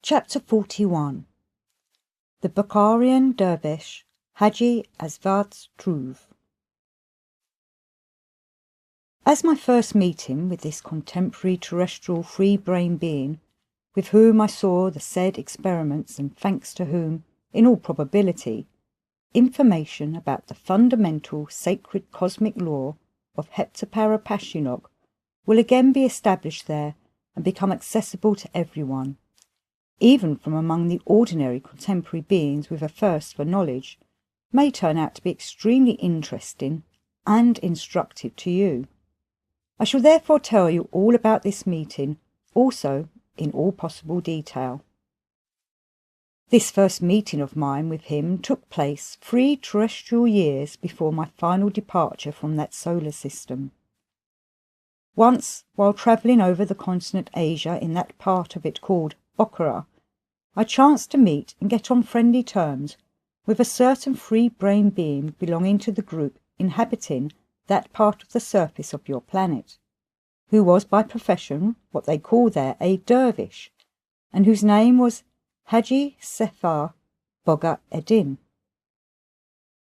Chapter 41. The Bukharian dervish Hadji Asvatz Troov. As my first meeting with this contemporary terrestrial free-brain being, with whom I saw the said experiments and thanks to whom, in all probability, information about the fundamental sacred cosmic law of heptaparapashinok will again be established there and become accessible to everyone, even from among the ordinary contemporary beings with a thirst for knowledge, may turn out to be extremely interesting and instructive to you. I shall therefore tell you all about this meeting, also in all possible detail. This first meeting of mine with him took place 3 terrestrial years before my final departure from that solar system. Once, while travelling over the continent Asia in that part of it called Bukhara, I chanced to meet and get on friendly terms with a certain free-brain being belonging to the group inhabiting that part of the surface of your planet, who was by profession what they call there a dervish, and whose name was Hadji Asvatz Troov.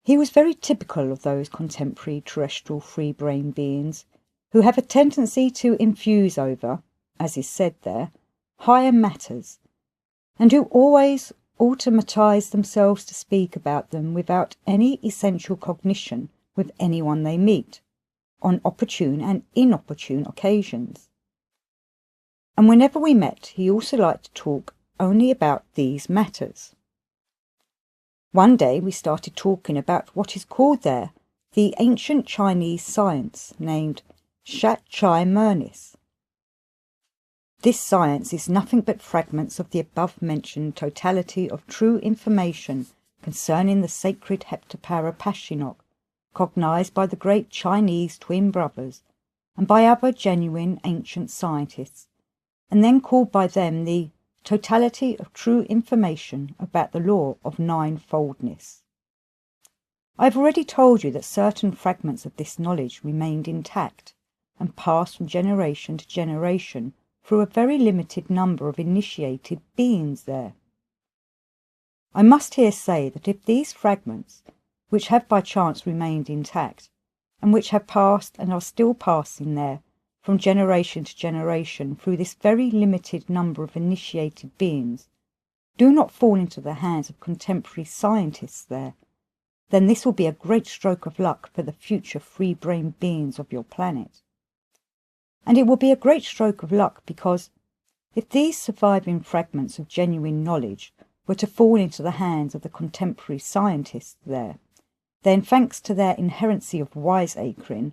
He was very typical of those contemporary terrestrial free-brain beings who have a tendency to infuse over, as is said there, higher matters, and who always automatize themselves to speak about them without any essential cognition with anyone they meet, on opportune and inopportune occasions. And whenever we met, he also liked to talk only about these matters. One day we started talking about what is called there the ancient Chinese science named Shat-Chai-Mernis. This science is nothing but fragments of the above-mentioned totality of true information concerning the sacred heptaparapashinok, cognized by the great Chinese twin brothers and by other genuine ancient scientists, and then called by them the totality of true information about the law of ninefoldness. I have already told you that certain fragments of this knowledge remained intact and passed from generation to generation through a very limited number of initiated beings there. I must here say that if these fragments, which have by chance remained intact, and which have passed and are still passing there from generation to generation through this very limited number of initiated beings, do not fall into the hands of contemporary scientists there, then this will be a great stroke of luck for the future free-brain beings of your planet. And it will be a great stroke of luck because, if these surviving fragments of genuine knowledge were to fall into the hands of the contemporary scientists there, then, thanks to their inherency of wiseacring,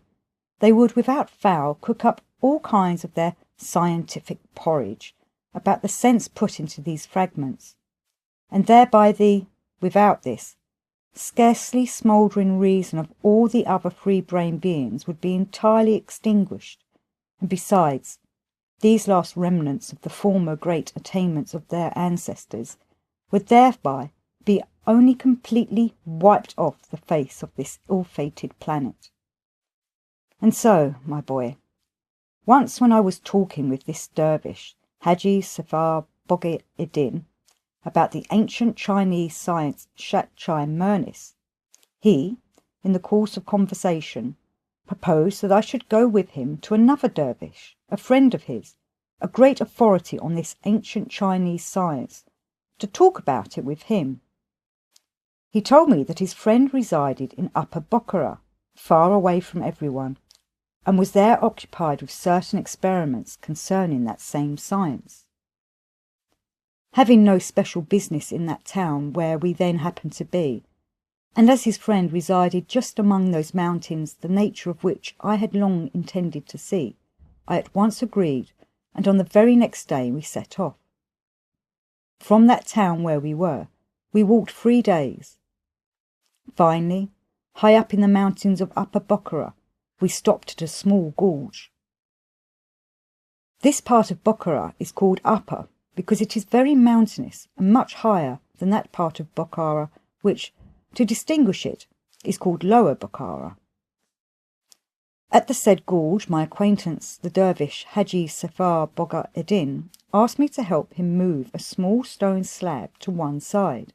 they would without fail cook up all kinds of their scientific porridge about the sense put into these fragments, and thereby the, without this, scarcely smouldering reason of all the other free-brain beings would be entirely extinguished. And besides, these last remnants of the former great attainments of their ancestors would thereby be only completely wiped off the face of this ill-fated planet. And so, my boy, once when I was talking with this dervish, Hadji Asvatz Troov, about the ancient Chinese science Shat-Chai-Mernis, he, in the course of conversation, proposed that I should go with him to another dervish, a friend of his, a great authority on this ancient Chinese science, to talk about it with him. He told me that his friend resided in Upper Bukhara, far away from everyone, and was there occupied with certain experiments concerning that same science. Having no special business in that town where we then happened to be, and as his friend resided just among those mountains the nature of which I had long intended to see, I at once agreed, and on the very next day we set off. From that town where we were, we walked 3 days. Finally, high up in the mountains of Upper Bukhara, we stopped at a small gorge. This part of Bukhara is called Upper because it is very mountainous and much higher than that part of Bukhara which, to distinguish it, is called Lower Bukhara. At the said gorge, my acquaintance, the dervish Hadji Asvatz asked me to help him move a small stone slab to one side,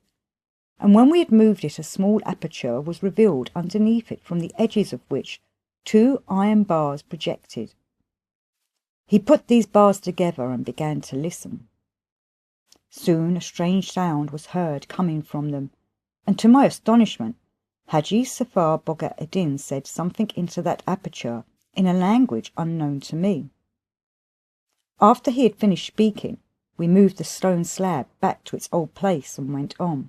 and when we had moved it, a small aperture was revealed underneath it, from the edges of which 2 iron bars projected. He put these bars together and began to listen. Soon a strange sound was heard coming from them, and to my astonishment, Hadji Asvatz said something into that aperture in a language unknown to me. After he had finished speaking, we moved the stone slab back to its old place and went on.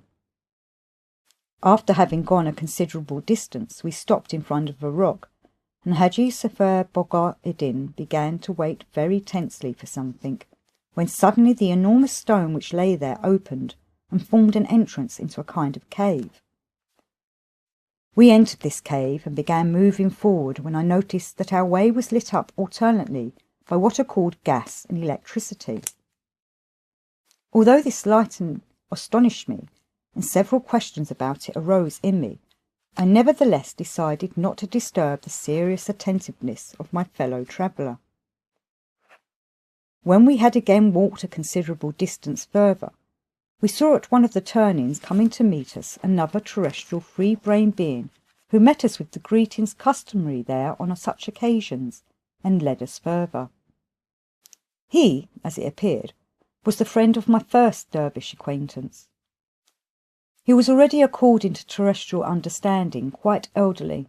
After having gone a considerable distance, we stopped in front of a rock, and Hadji Asvatz began to wait very tensely for something, when suddenly the enormous stone which lay there opened and formed an entrance into a kind of cave. We entered this cave and began moving forward, when I noticed that our way was lit up alternately by what are called gas and electricity. Although this light astonished me, and several questions about it arose in me, I nevertheless decided not to disturb the serious attentiveness of my fellow traveller. When we had again walked a considerable distance further, we saw at one of the turnings coming to meet us another terrestrial free-brain being, who met us with the greetings customary there on such occasions, and led us further. He, as it appeared, was the friend of my first dervish acquaintance. He was already, according to terrestrial understanding, quite elderly,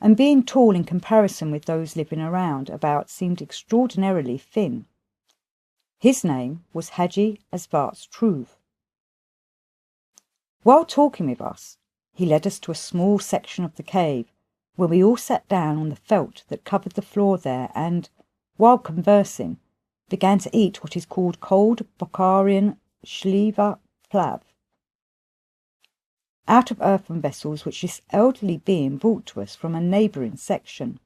and being tall in comparison with those living about, seemed extraordinarily thin. His name was Hadji Asvatz Troov. While talking with us, he led us to a small section of the cave, where we all sat down on the felt that covered the floor there, and, while conversing, began to eat what is called cold Bukharian shliva plav, out of earthen vessels which this elderly being brought to us from a neighbouring section.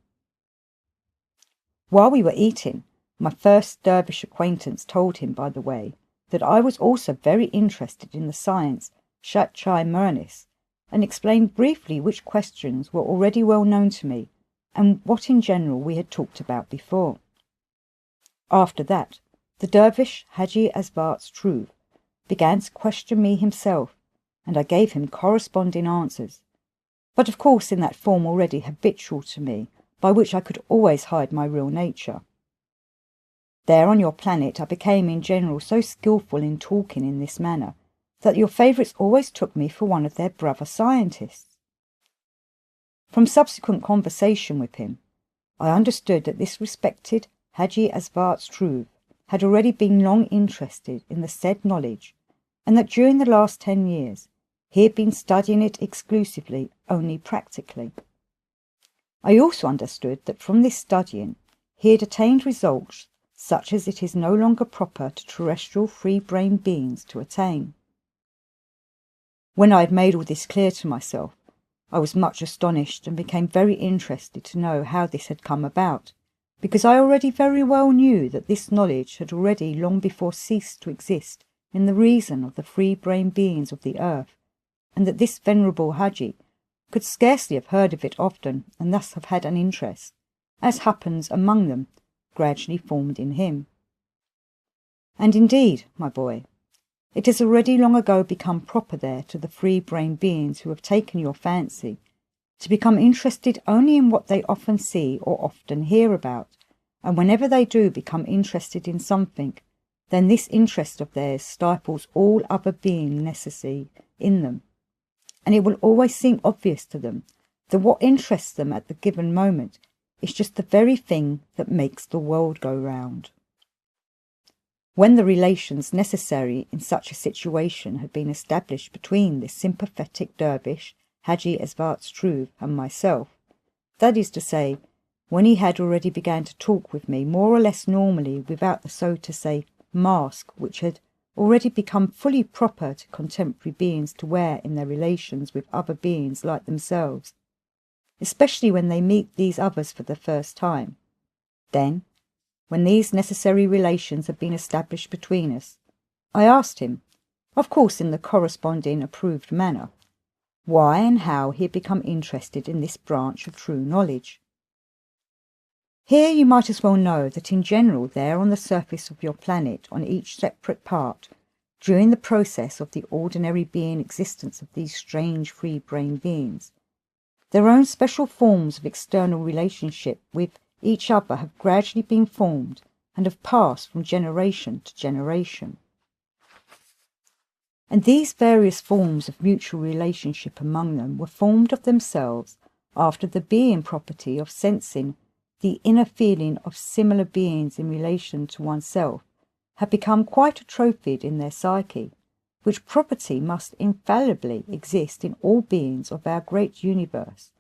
While we were eating, my first dervish acquaintance told him, by the way, that I was also very interested in the science Shachai Mernis, and explained briefly which questions were already well known to me, and what in general we had talked about before. After that, the dervish Hadji Asvatz Troov began to question me himself, and I gave him corresponding answers, but of course in that form already habitual to me, by which I could always hide my real nature. There on your planet I became in general so skilful in talking in this manner, that your favourites always took me for one of their brother scientists. From subsequent conversation with him, I understood that this respected Hadji Asvatz Troov had already been long interested in the said knowledge, and that during the last 10 years he had been studying it exclusively, only practically. I also understood that from this studying he had attained results such as it is no longer proper to terrestrial free-brain beings to attain. When I had made all this clear to myself, I was much astonished and became very interested to know how this had come about, because I already very well knew that this knowledge had already long before ceased to exist in the reason of the free-brain beings of the earth, and that this venerable Hadji could scarcely have heard of it often, and thus have had an interest, as happens among them, gradually formed in him. And indeed, my boy, it has already long ago become proper there to the free-brain beings who have taken your fancy to become interested only in what they often see or often hear about, and whenever they do become interested in something, then this interest of theirs stifles all other being necessary in them, and it will always seem obvious to them that what interests them at the given moment is just the very thing that makes the world go round. When the relations necessary in such a situation had been established between this sympathetic dervish, Hadji Asvatz Troov, and myself, that is to say, when he had already begun to talk with me more or less normally without the, so to say, mask which had already become fully proper to contemporary beings to wear in their relations with other beings like themselves, especially when they meet these others for the first time, then, when these necessary relations had been established between us, I asked him, of course in the corresponding approved manner, why and how he had become interested in this branch of true knowledge. Here you might as well know that in general there on the surface of your planet, on each separate part, during the process of the ordinary being existence of these strange free-brain beings, their own special forms of external relationship with each other have gradually been formed and have passed from generation to generation. And these various forms of mutual relationship among them were formed of themselves after the being property of sensing the inner feeling of similar beings in relation to oneself had become quite atrophied in their psyche, which property must infallibly exist in all beings of our great universe,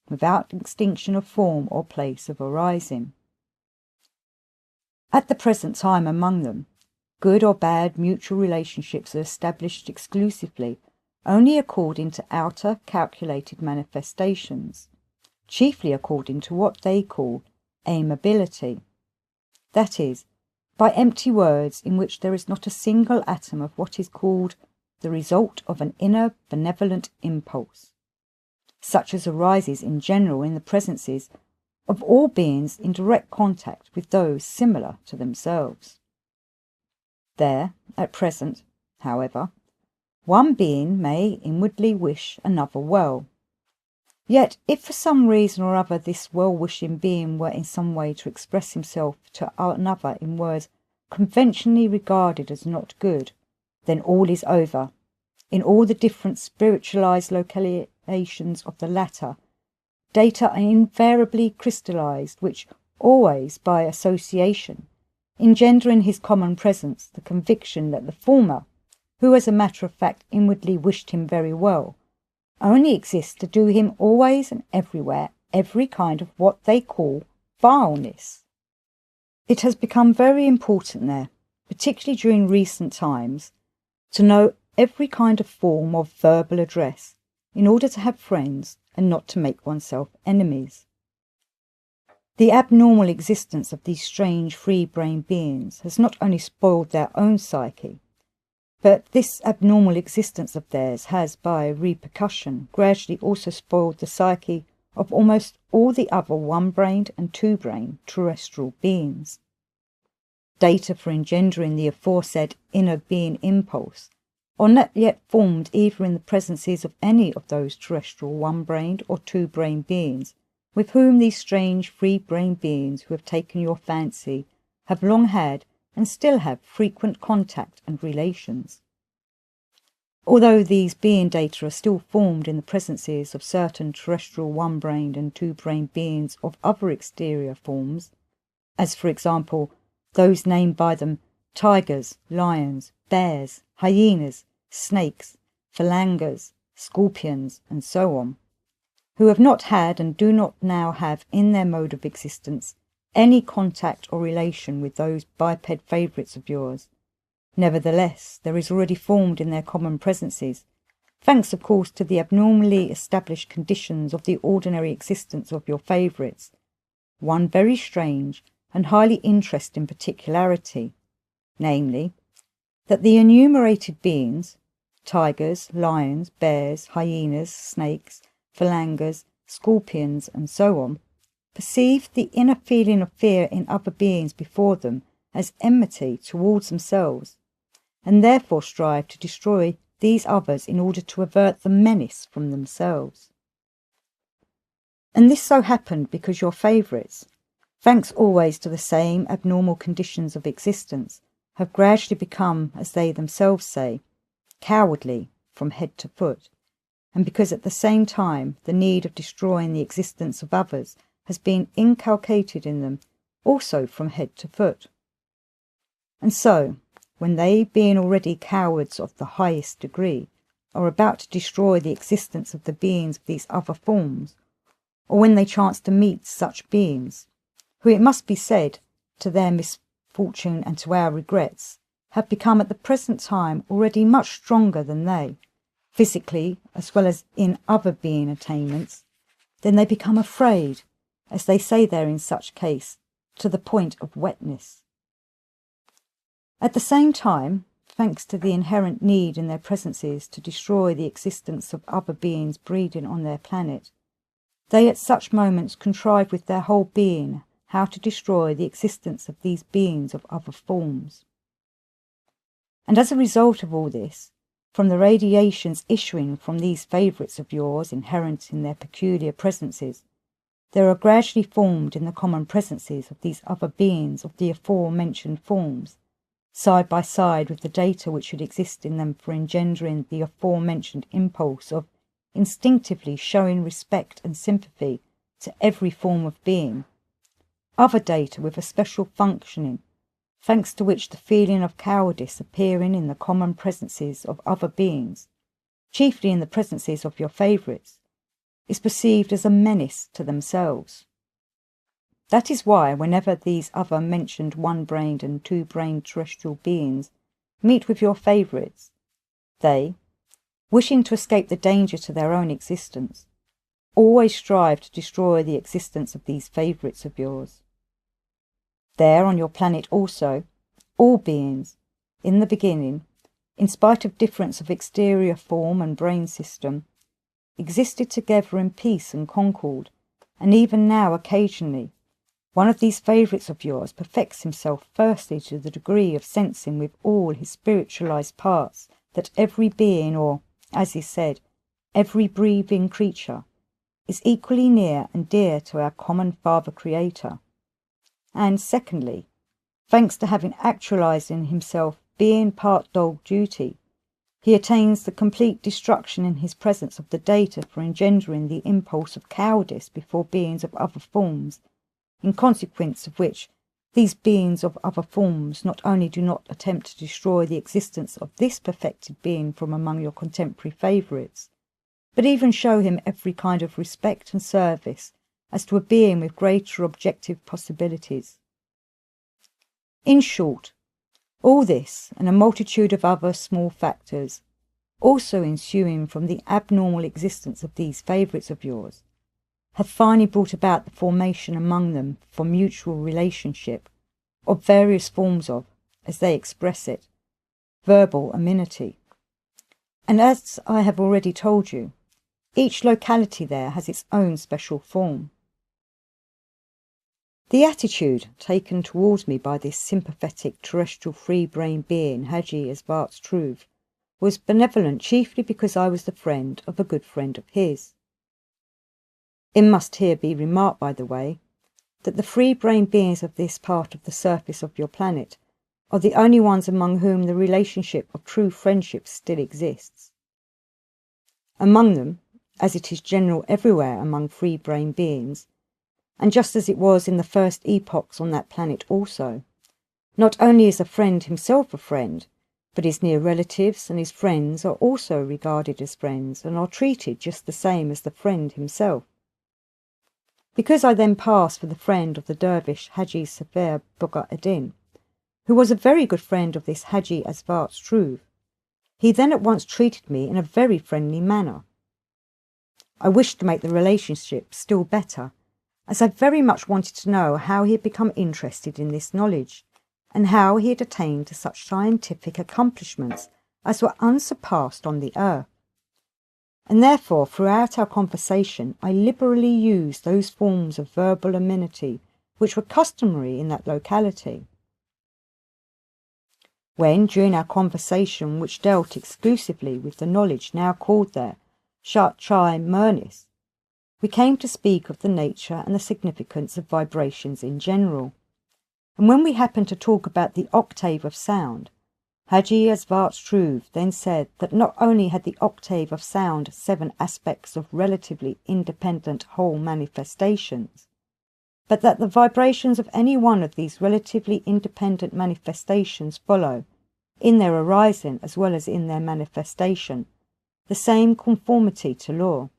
without extinction of form or place of arising. At the present time among them, good or bad mutual relationships are established exclusively only according to outer calculated manifestations, chiefly according to what they call aimability, that is, by empty words in which there is not a single atom of what is called the result of an inner benevolent impulse, such as arises in general in the presences of all beings in direct contact with those similar to themselves. There, at present, however, one being may inwardly wish another well. Yet, if for some reason or other this well-wishing being were in some way to express himself to another in words conventionally regarded as not good, then all is over. In all the different spiritualized localizations of the latter, data are invariably crystallized, which always, by association, engender in his common presence the conviction that the former, who as a matter of fact inwardly wished him very well, only exists to do him always and everywhere every kind of what they call vileness. It has become very important there, particularly during recent times, to know every kind of form of verbal address in order to have friends and not to make oneself enemies. The abnormal existence of these strange free-brain beings has not only spoiled their own psyche, but this abnormal existence of theirs has, by repercussion, gradually also spoiled the psyche of almost all the other one-brained and two-brained terrestrial beings. Data for engendering the aforesaid inner being impulse are not yet formed either in the presences of any of those terrestrial one-brained or two-brained beings with whom these strange free-brained beings who have taken your fancy have long had and still have frequent contact and relations. Although these being data are still formed in the presences of certain terrestrial one-brained and two-brained beings of other exterior forms, as for example those named by them tigers, lions, bears, hyenas, snakes, phalangers, scorpions, and so on, who have not had and do not now have in their mode of existence any contact or relation with those biped favourites of yours, nevertheless there is already formed in their common presences, thanks of course to the abnormally established conditions of the ordinary existence of your favourites, one very strange and highly interesting particularity, namely, that the enumerated beings, tigers, lions, bears, hyenas, snakes, phalangers, scorpions, and so on, perceive the inner feeling of fear in other beings before them as enmity towards themselves, and therefore strive to destroy these others in order to avert the menace from themselves. And this so happened because your favourites, thanks always to the same abnormal conditions of existence, have gradually become, as they themselves say, cowardly from head to foot, and because at the same time the need of destroying the existence of others has been inculcated in them also from head to foot. And so, when they, being already cowards of the highest degree, are about to destroy the existence of the beings of these other forms, or when they chance to meet such beings, who it must be said, to their misfortune and to our regrets, have become at the present time already much stronger than they, physically as well as in other being attainments, then they become afraid, as they say there in such case, to the point of wetness. At the same time, thanks to the inherent need in their presences to destroy the existence of other beings breeding on their planet, they at such moments contrive with their whole being how to destroy the existence of these beings of other forms. And as a result of all this, from the radiations issuing from these favourites of yours inherent in their peculiar presences, there are gradually formed in the common presences of these other beings of the aforementioned forms, side by side with the data which should exist in them for engendering the aforementioned impulse of instinctively showing respect and sympathy to every form of being, other data with a special functioning, thanks to which the feeling of cowardice appearing in the common presences of other beings, chiefly in the presences of your favourites, is perceived as a menace to themselves. That is why, whenever these other mentioned one-brained and two-brained terrestrial beings meet with your favourites, they, wishing to escape the danger to their own existence, always strive to destroy the existence of these favourites of yours. There on your planet also, all beings, in the beginning, in spite of difference of exterior form and brain system, existed together in peace and concord, and even now occasionally, one of these favourites of yours perfects himself firstly to the degree of sensing with all his spiritualised parts that every being, or, as is said, every breathing creature, is equally near and dear to our common Father Creator. And secondly, thanks to having actualised in himself being part dog duty, he attains the complete destruction in his presence of the data for engendering the impulse of cowardice before beings of other forms, in consequence of which these beings of other forms not only do not attempt to destroy the existence of this perfected being from among your contemporary favourites, but even show him every kind of respect and service as to a being with greater objective possibilities. In short, all this, and a multitude of other small factors, also ensuing from the abnormal existence of these favourites of yours, have finally brought about the formation among them for mutual relationship of various forms of, as they express it, verbal amenity. And as I have already told you, each locality there has its own special form. The attitude taken towards me by this sympathetic terrestrial free-brain being, Hadji Asvatz Troov, was benevolent chiefly because I was the friend of a good friend of his. It must here be remarked, by the way, that the free-brain beings of this part of the surface of your planet are the only ones among whom the relationship of true friendship still exists. Among them, as it is general everywhere among free-brain beings, and just as it was in the first epochs on that planet also, not only is a friend himself a friend, but his near relatives and his friends are also regarded as friends and are treated just the same as the friend himself. Because I then passed for the friend of the dervish Hadji Bukharian, who was a very good friend of this Hadji Asvatz Troov, he then at once treated me in a very friendly manner. I wished to make the relationship still better, as I very much wanted to know how he had become interested in this knowledge, and how he had attained to such scientific accomplishments as were unsurpassed on the earth. And therefore, throughout our conversation, I liberally used those forms of verbal amenity which were customary in that locality. When, during our conversation, which dealt exclusively with the knowledge now called there Chai Mernis, we came to speak of the nature and the significance of vibrations in general, and when we happened to talk about the octave of sound, Hadji Asvatz Troov then said that not only had the octave of sound 7 aspects of relatively independent whole manifestations, but that the vibrations of any one of these relatively independent manifestations follow, in their arising as well as in their manifestation, the same conformity to law.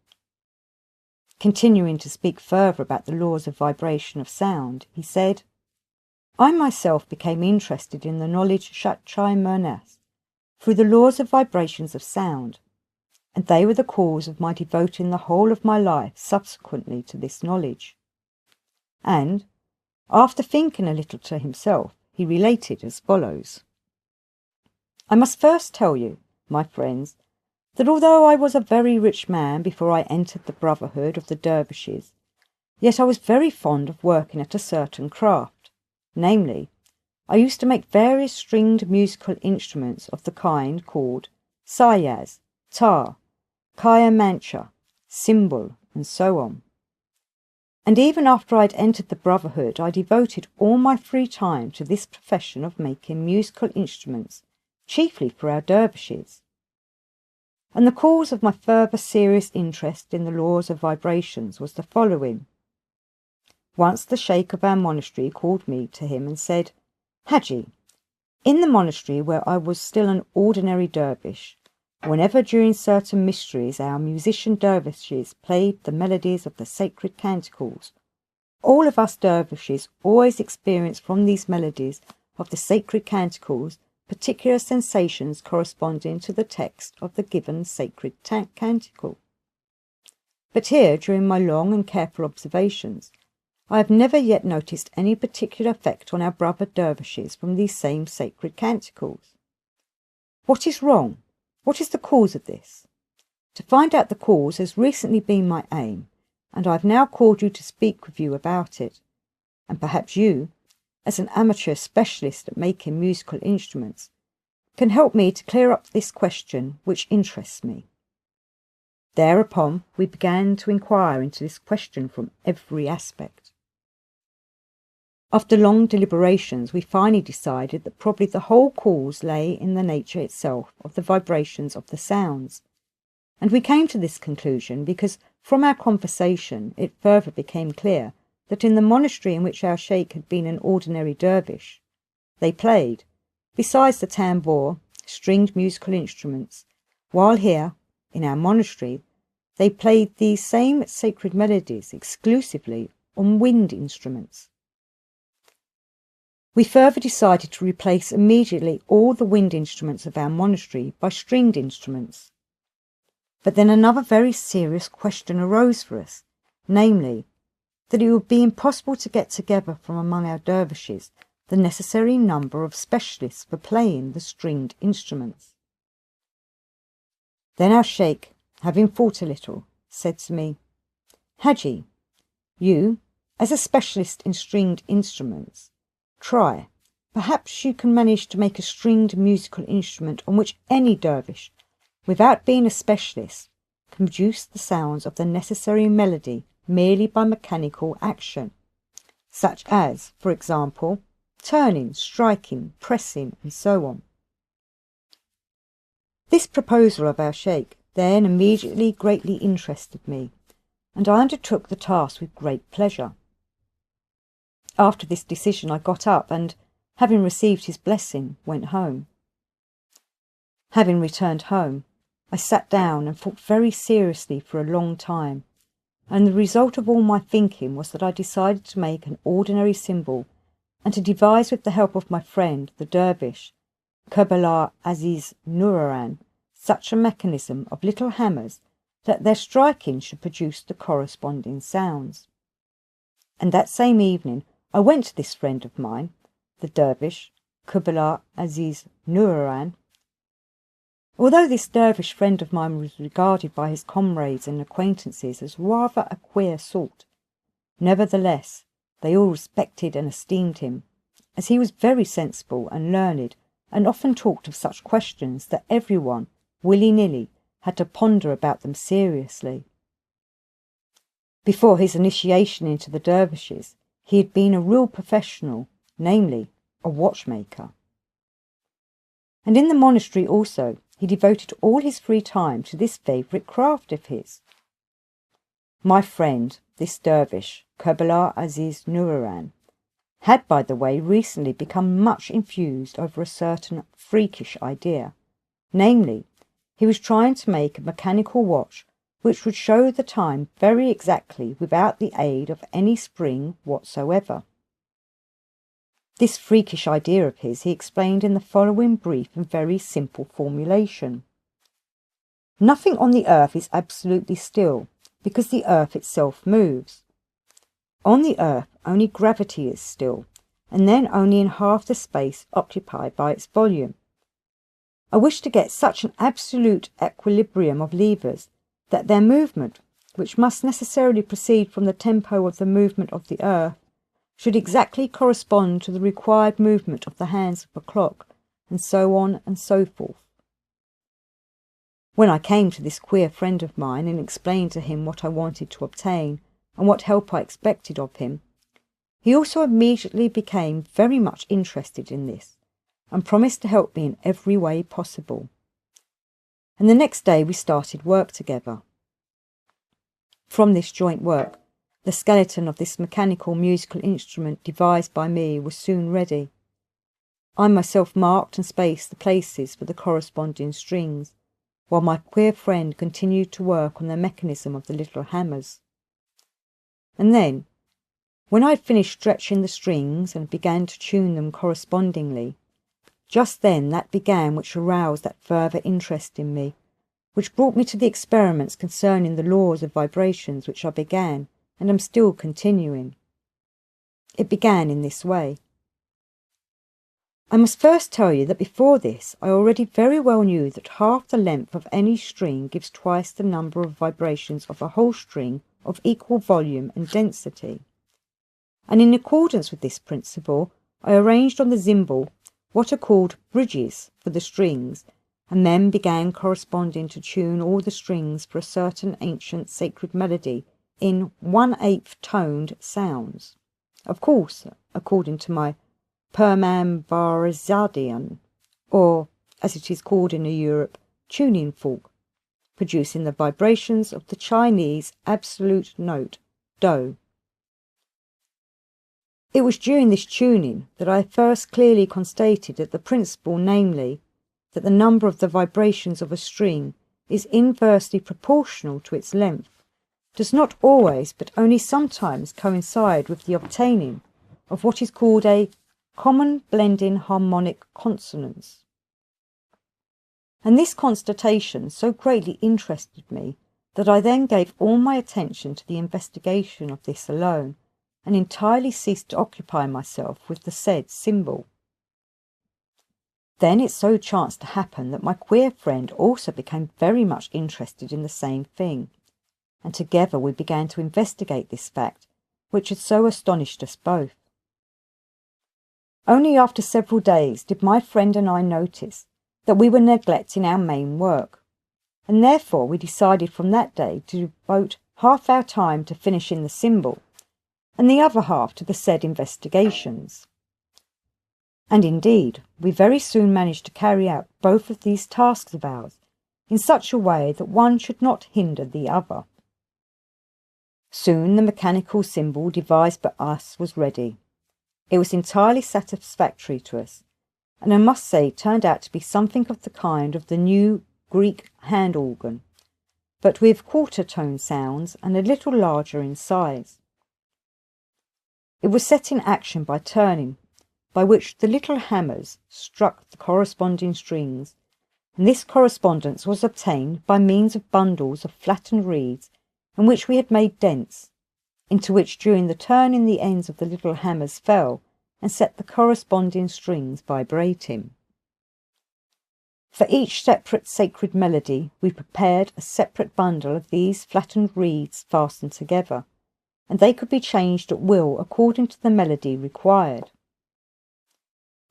Continuing to speak further about the laws of vibration of sound, he said, I myself became interested in the knowledge Chai Mernas through the laws of vibrations of sound, and they were the cause of my devoting the whole of my life subsequently to this knowledge. And, after thinking a little to himself, he related as follows. I must first tell you, my friends, that although I was a very rich man before I entered the brotherhood of the dervishes, Yet I was very fond of working at a certain craft, namely, I used to make various stringed musical instruments of the kind called sayaz, tar, kaya mancha, cymbal, and so on. And even after I'd entered the Brotherhood, I devoted all my free time to this profession of making musical instruments, chiefly for our dervishes. And the cause of my further serious interest in the laws of vibrations was the following. Once the sheikh of our monastery called me to him and said, "Hadji, in the monastery where I was still an ordinary dervish, whenever during certain mysteries our musician dervishes played the melodies of the sacred canticles, all of us dervishes always experienced from these melodies of the sacred canticles particular sensations corresponding to the text of the given sacred canticle. But here, during my long and careful observations, I have never yet noticed any particular effect on our brother dervishes from these same sacred canticles. What is wrong? What is the cause of this? To find out the cause has recently been my aim, and I have now called you to speak with you about it, and perhaps you, as an amateur specialist at making musical instruments, can help me to clear up this question which interests me." Thereupon we began to inquire into this question from every aspect. After long deliberations, we finally decided that probably the whole cause lay in the nature itself of the vibrations of the sounds, and we came to this conclusion because from our conversation it further became clear that in the monastery in which our sheikh had been an ordinary dervish, they played, besides the tambour, stringed musical instruments, while here, in our monastery, they played these same sacred melodies exclusively on wind instruments. We further decided to replace immediately all the wind instruments of our monastery by stringed instruments. But then another very serious question arose for us, namely, that it would be impossible to get together from among our dervishes the necessary number of specialists for playing the stringed instruments. Then our sheikh, having thought a little, said to me, "Hadji, you, as a specialist in stringed instruments, try, perhaps you can manage to make a stringed musical instrument on which any dervish, without being a specialist, can produce the sounds of the necessary melody merely by mechanical action, such as, for example, turning, striking, pressing, and so on." This proposal of our sheikh then immediately greatly interested me, and I undertook the task with great pleasure. After this decision I got up and, having received his blessing, went home. Having returned home, I sat down and thought very seriously for a long time, and the result of all my thinking was that I decided to make an ordinary cymbal and to devise with the help of my friend, the dervish, Kurbala Aziz Nururan, such a mechanism of little hammers that their striking should produce the corresponding sounds. And that same evening I went to this friend of mine, the dervish, Kurbala Aziz Nururan. Although this dervish friend of mine was regarded by his comrades and acquaintances as rather a queer sort, nevertheless they all respected and esteemed him, as he was very sensible and learned, and often talked of such questions that everyone, willy-nilly, had to ponder about them seriously. Before his initiation into the dervishes, he had been a real professional, namely, a watchmaker. And in the monastery also, he devoted all his free time to this favourite craft of his. My friend, this dervish, Kurbala Aziz Nururan, had, by the way, recently become much infused over a certain freakish idea, namely, he was trying to make a mechanical watch which would show the time very exactly without the aid of any spring whatsoever. This freakish idea of his he explained in the following brief and very simple formulation. Nothing on the earth is absolutely still, because the earth itself moves. On the earth only gravity is still, and then only in half the space occupied by its volume. I wish to get such an absolute equilibrium of levers that their movement, which must necessarily proceed from the tempo of the movement of the earth, should exactly correspond to the required movement of the hands of a clock, and so on and so forth. When I came to this queer friend of mine and explained to him what I wanted to obtain and what help I expected of him, he also immediately became very much interested in this and promised to help me in every way possible. And the next day we started work together. From this joint work, the skeleton of this mechanical musical instrument devised by me was soon ready. I myself marked and spaced the places for the corresponding strings, while my queer friend continued to work on the mechanism of the little hammers. And then, when I had finished stretching the strings and began to tune them correspondingly, just then that began which aroused that further interest in me, which brought me to the experiments concerning the laws of vibrations which I began and am still continuing. It began in this way. I must first tell you that before this I already very well knew that half the length of any string gives twice the number of vibrations of a whole string of equal volume and density. And in accordance with this principle, I arranged on the cymbal what are called bridges for the strings, and then began corresponding to tune all the strings for a certain ancient sacred melody in 1/8 toned sounds, of course, according to my Permanbarazadian, or, as it is called in Europe, tuning fork, producing the vibrations of the Chinese absolute note, do. It was during this tuning that I first clearly constated that the principle, namely, that the number of the vibrations of a string is inversely proportional to its length, does not always, but only sometimes coincide with the obtaining of what is called a common blending harmonic consonance. And this constatation so greatly interested me that I then gave all my attention to the investigation of this alone, and entirely ceased to occupy myself with the said cymbal. Then it so chanced to happen that my queer friend also became very much interested in the same thing, and together we began to investigate this fact, which had so astonished us both. Only after several days did my friend and I notice that we were neglecting our main work, and therefore we decided from that day to devote half our time to finishing the cymbal, and the other half to the said investigations. And indeed, we very soon managed to carry out both of these tasks of ours in such a way that one should not hinder the other. Soon the mechanical cymbal devised by us was ready. It was entirely satisfactory to us, and I must say turned out to be something of the kind of the new Greek hand organ, but with quarter-tone sounds and a little larger in size. It was set in action by turning, by which the little hammers struck the corresponding strings, and this correspondence was obtained by means of bundles of flattened reeds in which we had made dents, into which during the turning the ends of the little hammers fell and set the corresponding strings vibrating. For each separate sacred melody we prepared a separate bundle of these flattened reeds fastened together, and they could be changed at will according to the melody required.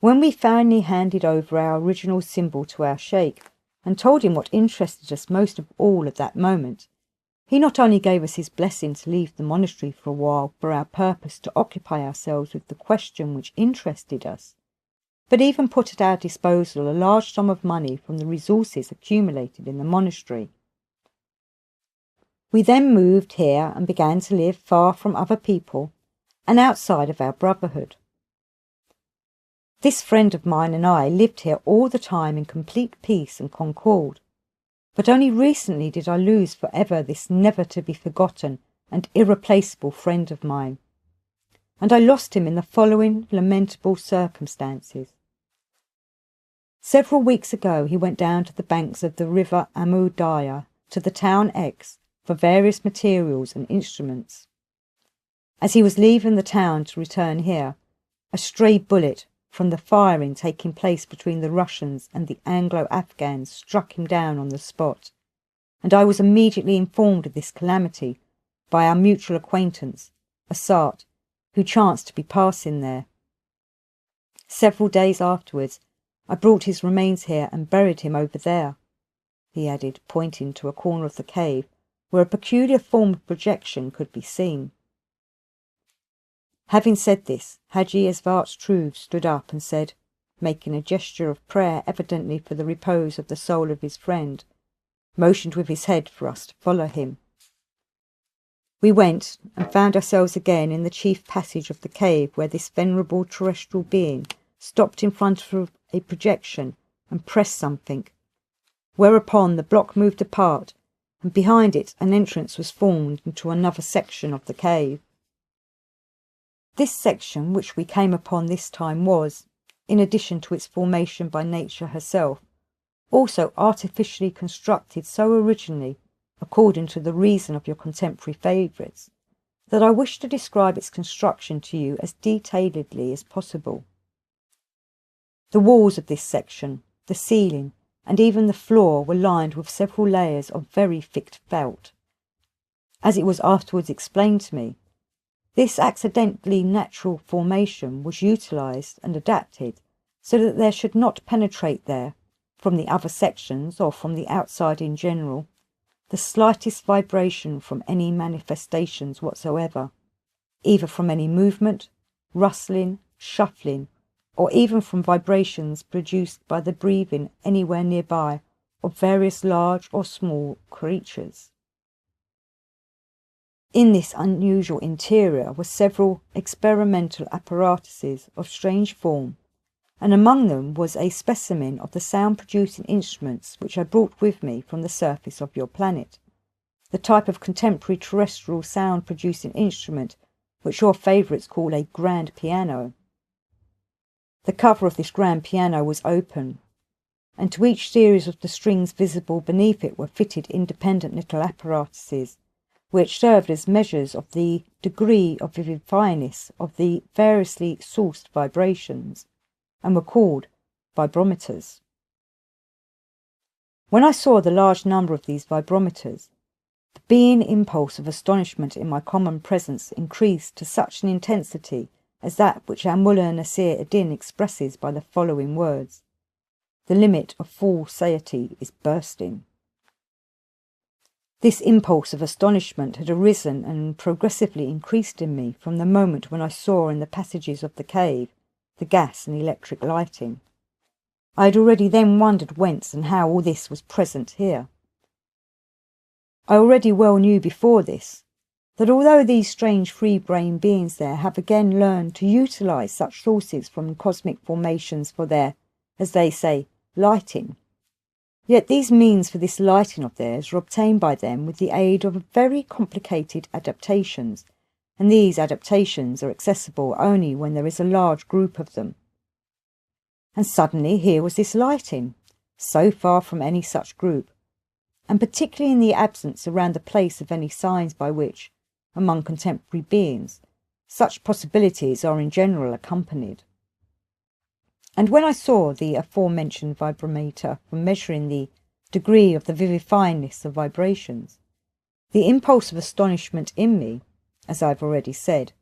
When we finally handed over our original cymbal to our sheikh and told him what interested us most of all at that moment, he not only gave us his blessing to leave the monastery for a while for our purpose to occupy ourselves with the question which interested us, but even put at our disposal a large sum of money from the resources accumulated in the monastery. We then moved here and began to live far from other people and outside of our brotherhood. This friend of mine and I lived here all the time in complete peace and concord, but only recently did I lose for ever this never-to-be-forgotten and irreplaceable friend of mine, and I lost him in the following lamentable circumstances. Several weeks ago he went down to the banks of the river Amu Darya to the town X for various materials and instruments. As he was leaving the town to return here, a stray bullet from the firing taking place between the Russians and the Anglo-Afghans struck him down on the spot, and I was immediately informed of this calamity by our mutual acquaintance, Asvatz, who chanced to be passing there. Several days afterwards, I brought his remains here and buried him over there," he added, pointing to a corner of the cave where a peculiar form of projection could be seen. Having said this, Hadji Asvatz Troov stood up and said, making a gesture of prayer evidently for the repose of the soul of his friend, motioned with his head for us to follow him. We went and found ourselves again in the chief passage of the cave, where this venerable terrestrial being stopped in front of a projection and pressed something, whereupon the block moved apart, and behind it an entrance was formed into another section of the cave. This section which we came upon this time was, in addition to its formation by nature herself, also artificially constructed so originally, according to the reason of your contemporary favourites, that I wish to describe its construction to you as detailedly as possible. The walls of this section, the ceiling, and even the floor were lined with several layers of very thick felt. As it was afterwards explained to me, this accidentally natural formation was utilised and adapted so that there should not penetrate there, from the other sections or from the outside in general, the slightest vibration from any manifestations whatsoever, either from any movement, rustling, shuffling, or even from vibrations produced by the breathing anywhere nearby of various large or small creatures. In this unusual interior were several experimental apparatuses of strange form, and among them was a specimen of the sound-producing instruments which I brought with me from the surface of your planet, the type of contemporary terrestrial sound-producing instrument which your favourites call a grand piano. The cover of this grand piano was open, and to each series of the strings visible beneath it were fitted independent little apparatuses, which served as measures of the degree of vividness of the variously sourced vibrations, and were called vibrometers. When I saw the large number of these vibrometers, the being impulse of astonishment in my common presence increased to such an intensity as that which our Mullah Nasir ad-Din expresses by the following words: "The limit of full satiety is bursting." This impulse of astonishment had arisen and progressively increased in me from the moment when I saw in the passages of the cave the gas and electric lighting. I had already then wondered whence and how all this was present here. I already well knew before this that although these strange free-brain beings there have again learned to utilise such sources from cosmic formations for their, as they say, lighting, yet these means for this lighting of theirs are obtained by them with the aid of very complicated adaptations, and these adaptations are accessible only when there is a large group of them. And suddenly here was this lighting, so far from any such group, and particularly in the absence around the place of any signs by which, among contemporary beings, such possibilities are in general accompanied. And when I saw the aforementioned vibrometer for measuring the degree of the vivifyingness of vibrations, the impulse of astonishment in me, as I have already said,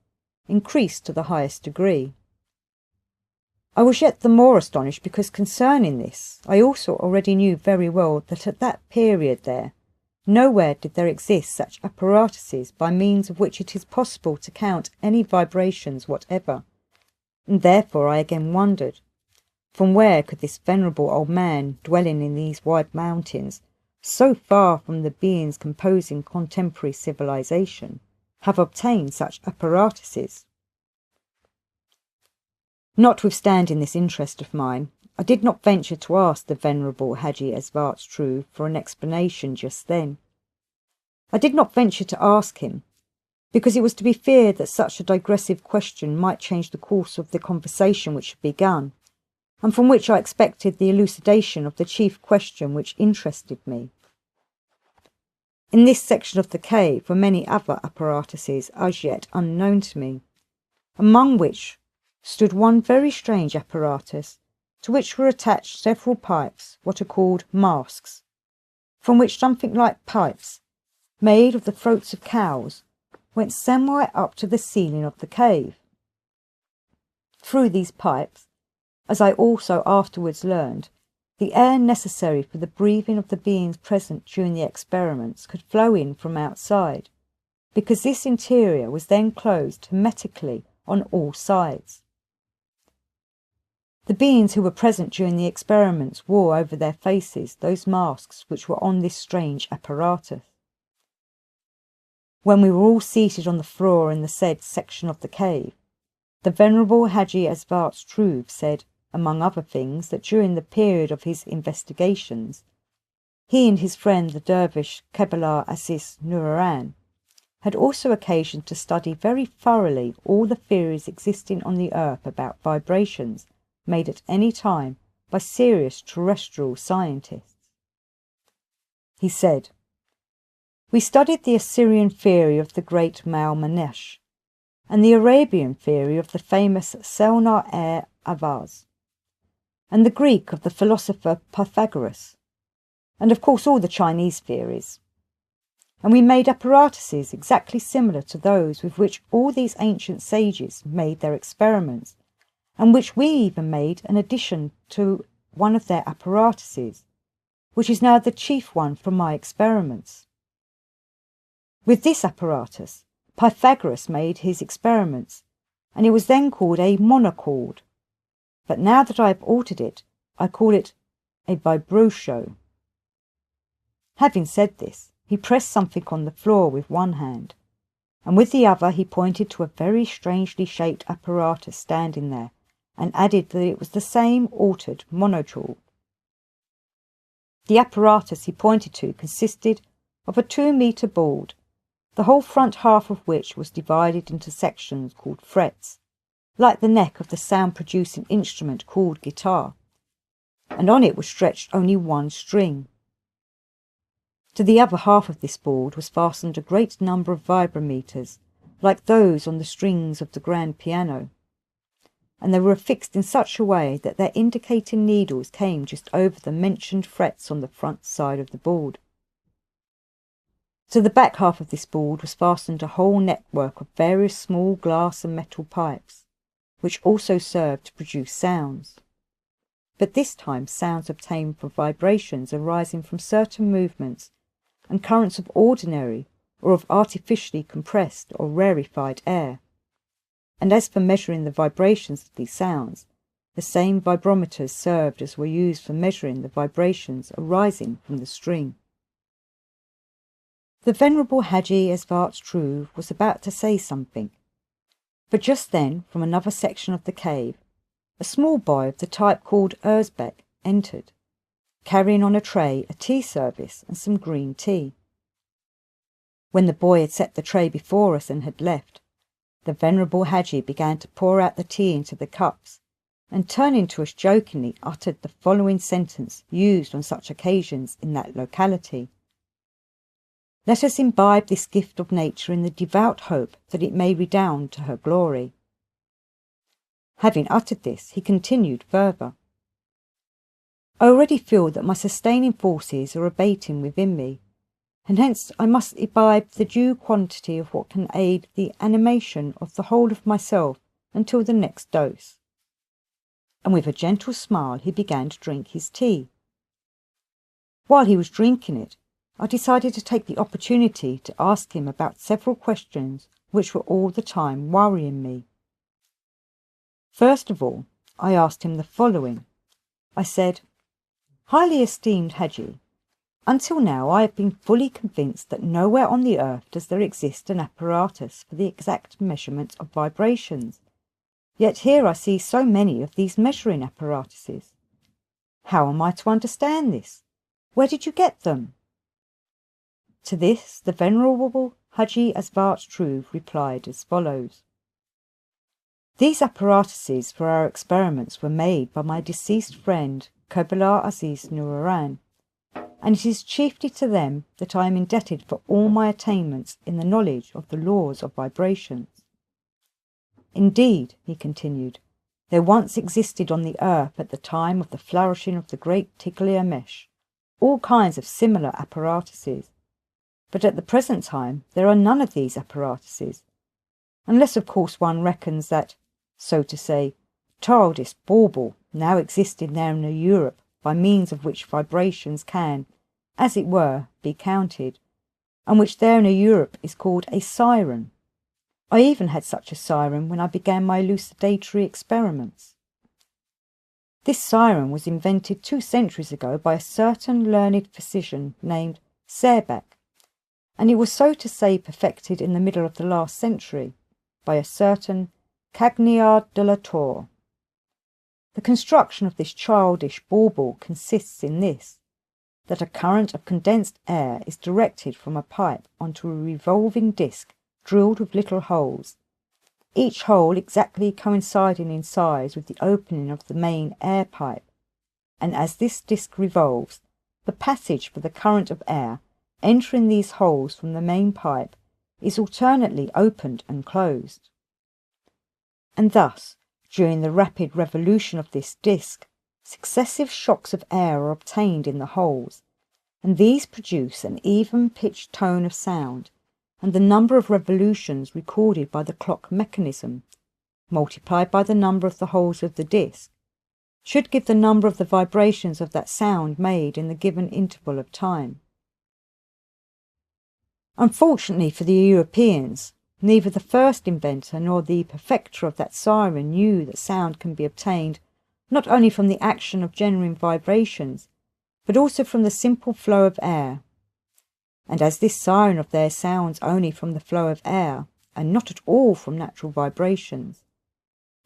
increased to the highest degree. I was yet the more astonished because concerning this I also already knew very well that at that period there, nowhere did there exist such apparatuses by means of which it is possible to count any vibrations whatever, and therefore I again wondered, from where could this venerable old man, dwelling in these wide mountains, so far from the beings composing contemporary civilization, have obtained such apparatuses? Notwithstanding this interest of mine, I did not venture to ask the venerable Hadji Asvatz Troov for an explanation just then. I did not venture to ask him, because it was to be feared that such a digressive question might change the course of the conversation which had begun, and from which I expected the elucidation of the chief question which interested me. In this section of the cave were many other apparatuses as yet unknown to me, among which stood one very strange apparatus, to which were attached several pipes, what are called masks. from which something like pipes, made of the throats of cows, went somewhere up to the ceiling of the cave. Through these pipes, as I also afterwards learned, the air necessary for the breathing of the beings present during the experiments could flow in from outside, because this interior was then closed hermetically on all sides. The beings who were present during the experiments wore over their faces those masks which were on this strange apparatus. When we were all seated on the floor in the said section of the cave, the Venerable Hadji Asvatz Troov said, among other things, that during the period of his investigations, he and his friend the dervish Hadji Asvatz Troov had also occasion to study very thoroughly all the theories existing on the earth about vibrations made at any time by serious terrestrial scientists. He said, "We studied the Assyrian theory of the great Maimonides, and the Arabian theory of the famous Hadji, and the Greek of the philosopher Pythagoras, and of course all the Chinese theories. And we made apparatuses exactly similar to those with which all these ancient sages made their experiments, and which we even made an addition to one of their apparatuses, which is now the chief one for my experiments. With this apparatus, Pythagoras made his experiments, and it was then called a monochord, but now that I have altered it, I call it a vibroshow." Having said this, he pressed something on the floor with one hand, and with the other he pointed to a very strangely shaped apparatus standing there, and added that it was the same altered monochord. The apparatus he pointed to consisted of a 2-meter board, the whole front half of which was divided into sections called frets, like the neck of the sound-producing instrument called guitar, and on it was stretched only one string. To the other half of this board was fastened a great number of vibrometers, like those on the strings of the grand piano, and they were affixed in such a way that their indicating needles came just over the mentioned frets on the front side of the board. To the back half of this board was fastened a whole network of various small glass and metal pipes, which also served to produce sounds, but this time sounds obtained from vibrations arising from certain movements and currents of ordinary or of artificially compressed or rarefied air. And as for measuring the vibrations of these sounds, the same vibrometers served as were used for measuring the vibrations arising from the string. The Venerable Hadji Asvatz Troov was about to say something, but just then, from another section of the cave, a small boy of the type called Uzbek entered, carrying on a tray a tea service and some green tea. When the boy had set the tray before us and had left, the Venerable Hadji began to pour out the tea into the cups, and turning to us jokingly uttered the following sentence used on such occasions in that locality: "Let us imbibe this gift of nature in the devout hope that it may redound to her glory." Having uttered this, he continued further: "I already feel that my sustaining forces are abating within me, and hence I must imbibe the due quantity of what can aid the animation of the whole of myself until the next dose." And with a gentle smile he began to drink his tea. While he was drinking it, I decided to take the opportunity to ask him about several questions which were all the time worrying me. First of all, I asked him the following. I said, "Highly esteemed Hadji, until now I have been fully convinced that nowhere on the earth does there exist an apparatus for the exact measurement of vibrations, yet here I see so many of these measuring apparatuses. How am I to understand this? Where did you get them?" To this the Venerable Hadji Asvatz Troov replied as follows: "These apparatuses for our experiments were made by my deceased friend Hadji Asvatz Troov, and it is chiefly to them that I am indebted for all my attainments in the knowledge of the laws of vibrations. Indeed," he continued, "there once existed on the earth at the time of the flourishing of the great Gurdjieff, all kinds of similar apparatuses, but at the present time there are none of these apparatuses, unless of course one reckons that, so to say, childish bauble now existed there in Europe, by means of which vibrations can, as it were, be counted, and which there in Europe is called a siren. I even had such a siren when I began my elucidatory experiments. This siren was invented 2 centuries ago by a certain learned physician named Serbach, and it was so to say perfected in the middle of the last century by a certain Cagnard de la Tour. The construction of this childish bauble consists in this, that a current of condensed air is directed from a pipe onto a revolving disc drilled with little holes, each hole exactly coinciding in size with the opening of the main air pipe, and as this disc revolves, the passage for the current of air entering these holes from the main pipe is alternately opened and closed. And thus, during the rapid revolution of this disc, successive shocks of air are obtained in the holes, and these produce an even-pitched tone of sound, and the number of revolutions recorded by the clock mechanism, multiplied by the number of the holes of the disc, should give the number of the vibrations of that sound made in the given interval of time. Unfortunately for the Europeans, neither the first inventor nor the perfecter of that siren knew that sound can be obtained not only from the action of genuine vibrations, but also from the simple flow of air. And as this siren of theirs sounds only from the flow of air, and not at all from natural vibrations,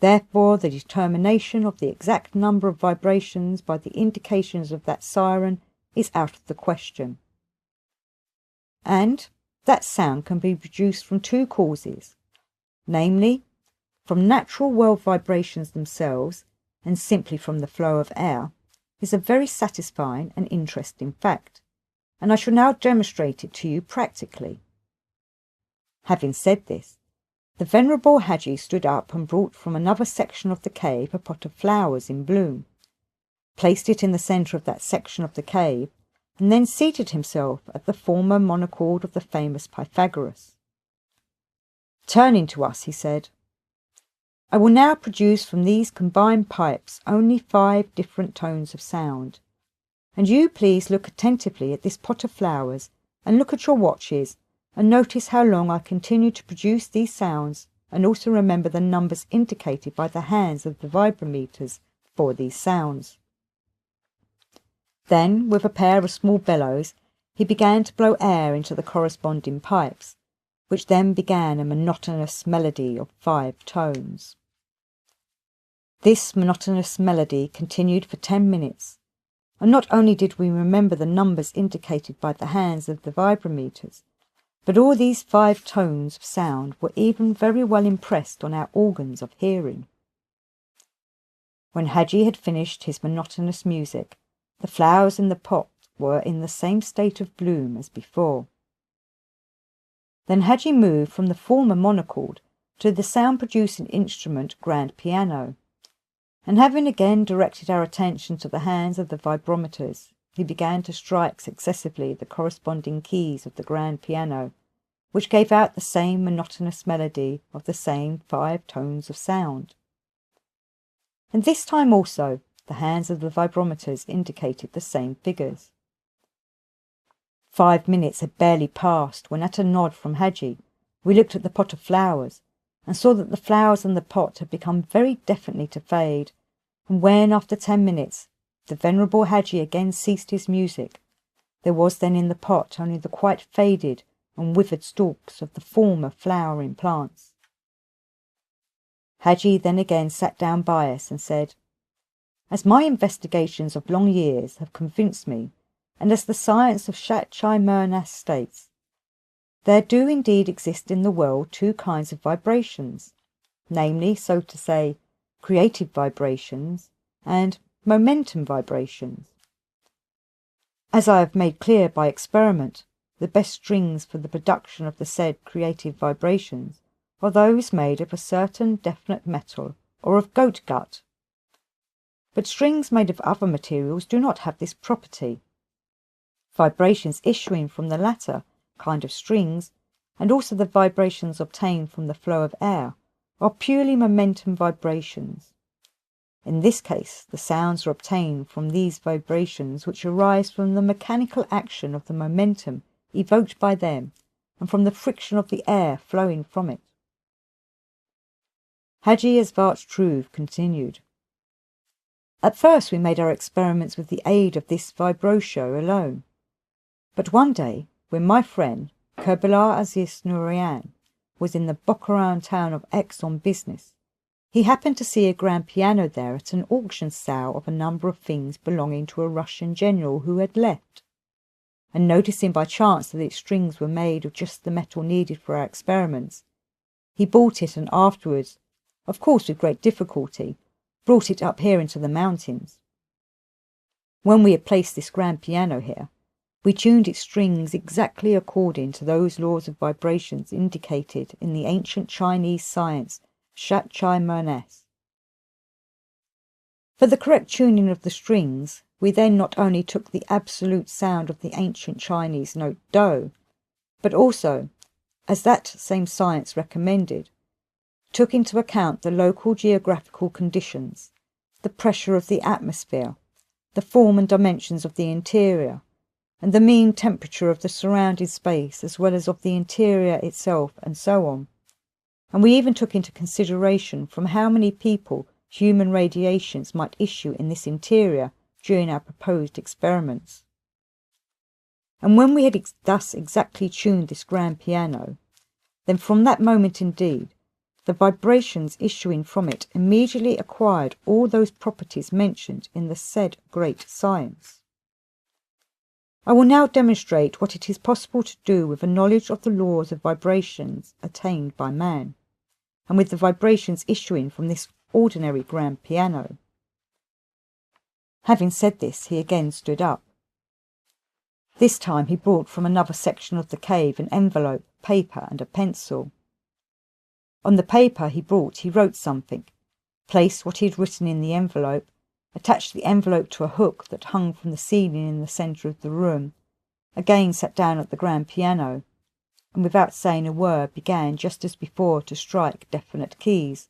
therefore the determination of the exact number of vibrations by the indications of that siren is out of the question. And that sound can be produced from 2 causes, namely, from natural world vibrations themselves, and simply from the flow of air, is a very satisfying and interesting fact, and I shall now demonstrate it to you practically. Having said this, the venerable Hadji stood up and brought from another section of the cave a pot of flowers in bloom, placed it in the centre of that section of the cave, and then seated himself at the former monochord of the famous Pythagoras. Turning to us, he said, "I will now produce from these combined pipes only 5 different tones of sound, and you please look attentively at this pot of flowers, and look at your watches, and notice how long I continue to produce these sounds, and also remember the numbers indicated by the hands of the vibrometers for these sounds." Then, with a pair of small bellows, he began to blow air into the corresponding pipes, which then began a monotonous melody of 5 tones. This monotonous melody continued for 10 minutes, and not only did we remember the numbers indicated by the hands of the vibrometers, but all these 5 tones of sound were even very well impressed on our organs of hearing. When Hadji had finished his monotonous music, the flowers in the pot were in the same state of bloom as before. Then Hadji moved from the former monochord to the sound-producing instrument grand piano, and having again directed our attention to the hands of the vibrometers, he began to strike successively the corresponding keys of the grand piano, which gave out the same monotonous melody of the same 5 tones of sound. And this time also the hands of the vibrometers indicated the same figures. 5 minutes had barely passed when, at a nod from Hadji, we looked at the pot of flowers and saw that the flowers in the pot had become very definitely to fade, and when, after 10 minutes, the venerable Hadji again ceased his music, there was then in the pot only the quite faded and withered stalks of the former flowering plants. Hadji then again sat down by us and said, "As my investigations of long years have convinced me, and as the science of Shach-Chi-Murnass states, there do indeed exist in the world 2 kinds of vibrations, namely, so to say, creative vibrations and momentum vibrations. As I have made clear by experiment, the best strings for the production of the said creative vibrations are those made of a certain definite metal or of goat gut. But strings made of other materials do not have this property. vibrations issuing from the latter kind of strings, and also the vibrations obtained from the flow of air, are purely momentum vibrations. In this case, the sounds are obtained from these vibrations which arise from the mechanical action of the momentum evoked by them and from the friction of the air flowing from it. Hadji Asvatz Troov continued. At first we made our experiments with the aid of this vibroshow alone, but one day, when my friend, Kerbela Aziz Nourian, was in the Bukharian town of X on business, he happened to see a grand piano there at an auction sale of a number of things belonging to a Russian general who had left, and noticing by chance that its strings were made of just the metal needed for our experiments, he bought it and afterwards, of course with great difficulty, brought it up here into the mountains. When we had placed this grand piano here, we tuned its strings exactly according to those laws of vibrations indicated in the ancient Chinese science Shat Chai Mernes. For the correct tuning of the strings, we then not only took the absolute sound of the ancient Chinese note Do, but also, as that same science recommended, took into account the local geographical conditions, the pressure of the atmosphere, the form and dimensions of the interior, and the mean temperature of the surrounding space as well as of the interior itself, and so on. And we even took into consideration from how many people human radiations might issue in this interior during our proposed experiments. And when we had thus exactly tuned this grand piano, then from that moment indeed, the vibrations issuing from it immediately acquired all those properties mentioned in the said great science. I will now demonstrate what it is possible to do with a knowledge of the laws of vibrations attained by man, and with the vibrations issuing from this ordinary grand piano. Having said this, he again stood up. This time he brought from another section of the cave an envelope, paper, and a pencil. On the paper he wrote something, placed what he had written in the envelope, attached the envelope to a hook that hung from the ceiling in the centre of the room, again sat down at the grand piano, and without saying a word began just as before to strike definite keys,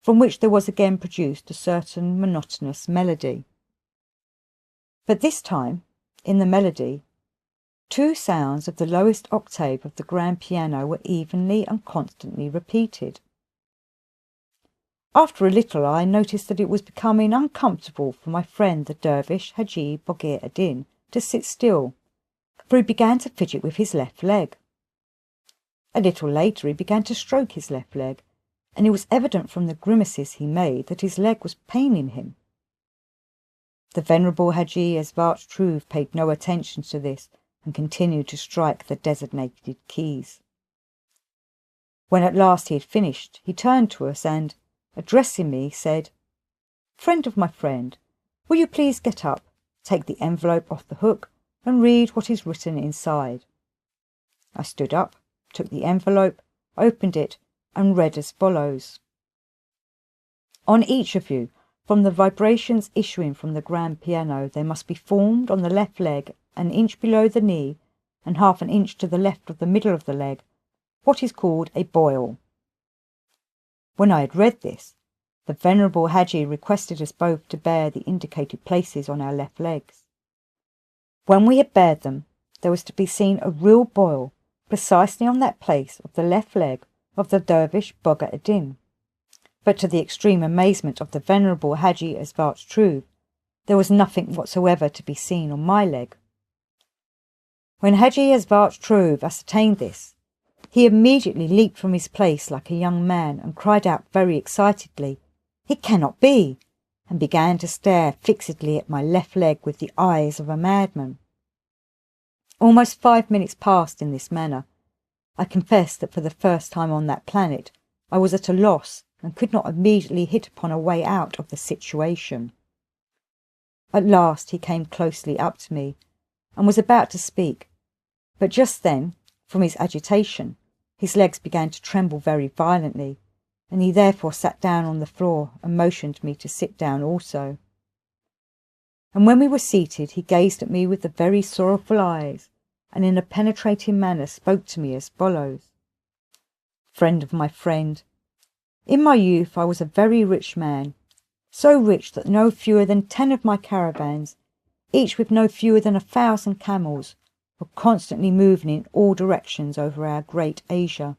from which there was again produced a certain monotonous melody. But this time, in the melody, two sounds of the lowest octave of the grand piano were evenly and constantly repeated. After a little I noticed that it was becoming uncomfortable for my friend the dervish Hadji Bukharian to sit still, for he began to fidget with his left leg. A little later he began to stroke his left leg, and it was evident from the grimaces he made that his leg was paining him. The venerable Hadji Asvatz Troov paid no attention to this, and continued to strike the designated keys. When at last he had finished, he turned to us and, addressing me, said, "Friend of my friend, will you please get up, take the envelope off the hook, and read what is written inside?" I stood up, took the envelope, opened it, and read as follows. "On each of you, from the vibrations issuing from the grand piano, they must be formed on the left leg, an inch below the knee, and half an inch to the left of the middle of the leg, what is called a boil." When I had read this, the venerable Hadji requested us both to bear the indicated places on our left legs. When we had bared them, there was to be seen a real boil precisely on that place of the left leg of the dervish Bukharian. But to the extreme amazement of the venerable Hadji Asvatz Troov, there was nothing whatsoever to be seen on my leg. When Hadji Asvatz Troov ascertained this, he immediately leaped from his place like a young man and cried out very excitedly, "It cannot be!" and began to stare fixedly at my left leg with the eyes of a madman. Almost 5 minutes passed in this manner. I confess that for the first time on that planet I was at a loss and could not immediately hit upon a way out of the situation. At last he came closely up to me and was about to speak, but just then, from his agitation, his legs began to tremble very violently, and he therefore sat down on the floor and motioned me to sit down also. and when we were seated he gazed at me with the very sorrowful eyes, and in a penetrating manner spoke to me as follows. Friend of my friend, in my youth I was a very rich man, so rich that no fewer than 10 of my caravans, each with no fewer than 1,000 camels, were constantly moving in all directions over our great Asia.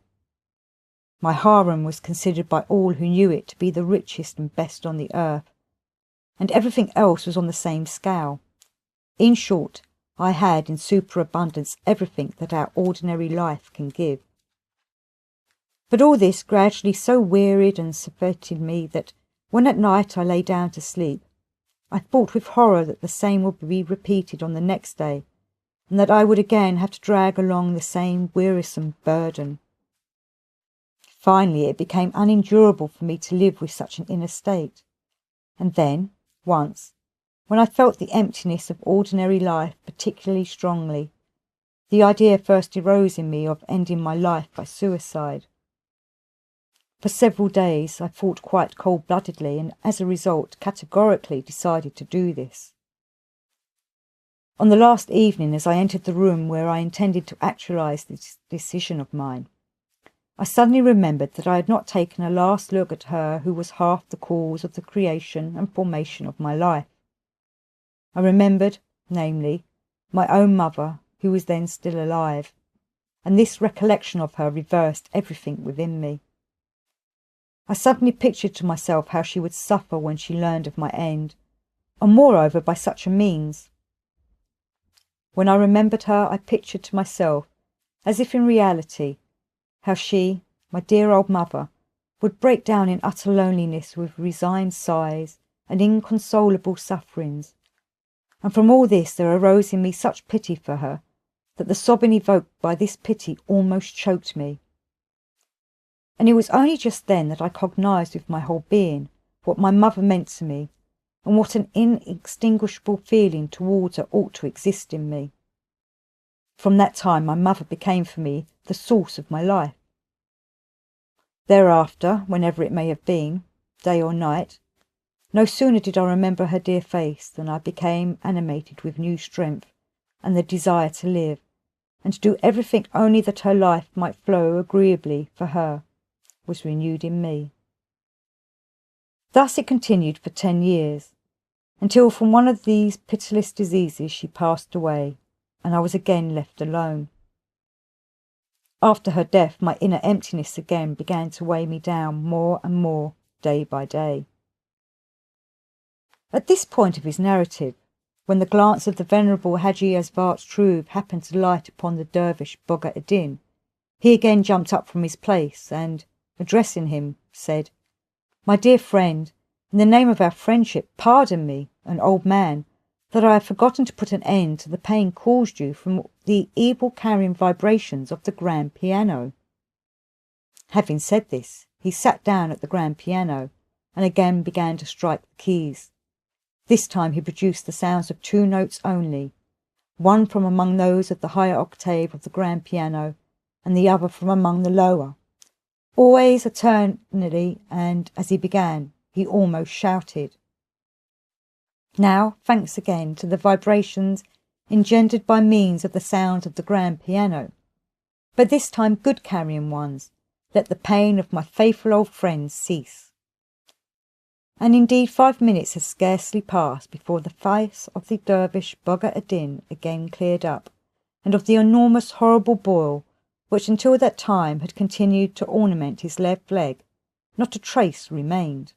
My harem was considered by all who knew it to be the richest and best on the earth, and everything else was on the same scale. In short, I had in superabundance everything that our ordinary life can give. But all this gradually so wearied and surfeited me that when at night I lay down to sleep, I thought with horror that the same would be repeated on the next day, and that I would again have to drag along the same wearisome burden. Finally, it became unendurable for me to live with such an inner state, and then, once, when I felt the emptiness of ordinary life particularly strongly, the idea first arose in me of ending my life by suicide. For several days I fought quite cold-bloodedly, and as a result categorically decided to do this. On the last evening, as I entered the room where I intended to actualize this decision of mine, I suddenly remembered that I had not taken a last look at her who was half the cause of the creation and formation of my life. I remembered, namely, my own mother, who was then still alive, and this recollection of her reversed everything within me. I suddenly pictured to myself how she would suffer when she learned of my end, and moreover by such a means. When I remembered her, I pictured to myself, as if in reality, how she, my dear old mother, would break down in utter loneliness with resigned sighs and inconsolable sufferings, and from all this there arose in me such pity for her that the sobbing evoked by this pity almost choked me. And it was only just then that I cognised with my whole being what my mother meant to me, and what an inextinguishable feeling towards her ought to exist in me. From that time my mother became for me the source of my life. Thereafter, whenever it may have been, day or night, no sooner did I remember her dear face than I became animated with new strength and the desire to live, and to do everything only that her life might flow agreeably for her was renewed in me. Thus it continued for 10 years, until from one of these pitiless diseases she passed away, and I was again left alone. After her death, my inner emptiness again began to weigh me down more and more day by day. At this point of his narrative, when the glance of the venerable Hadji Asvatz Troov happened to light upon the dervish Bukharian, he again jumped up from his place and, addressing him, said, "My dear friend, in the name of our friendship, pardon me, an old man, that I have forgotten to put an end to the pain caused you from the evil-carrying vibrations of the grand piano." Having said this, he sat down at the grand piano and again began to strike the keys. This time he produced the sounds of 2 notes only, one from among those of the higher octave of the grand piano, and the other from among the lower, always alternately, and as he began, he almost shouted. Now, thanks again to the vibrations engendered by means of the sounds of the grand piano, but this time good carrying ones, let the pain of my faithful old friends cease. And indeed 5 minutes had scarcely passed before the face of the dervish Bukharian again cleared up, and of the enormous horrible boil, which until that time had continued to ornament his left leg, not a trace remained.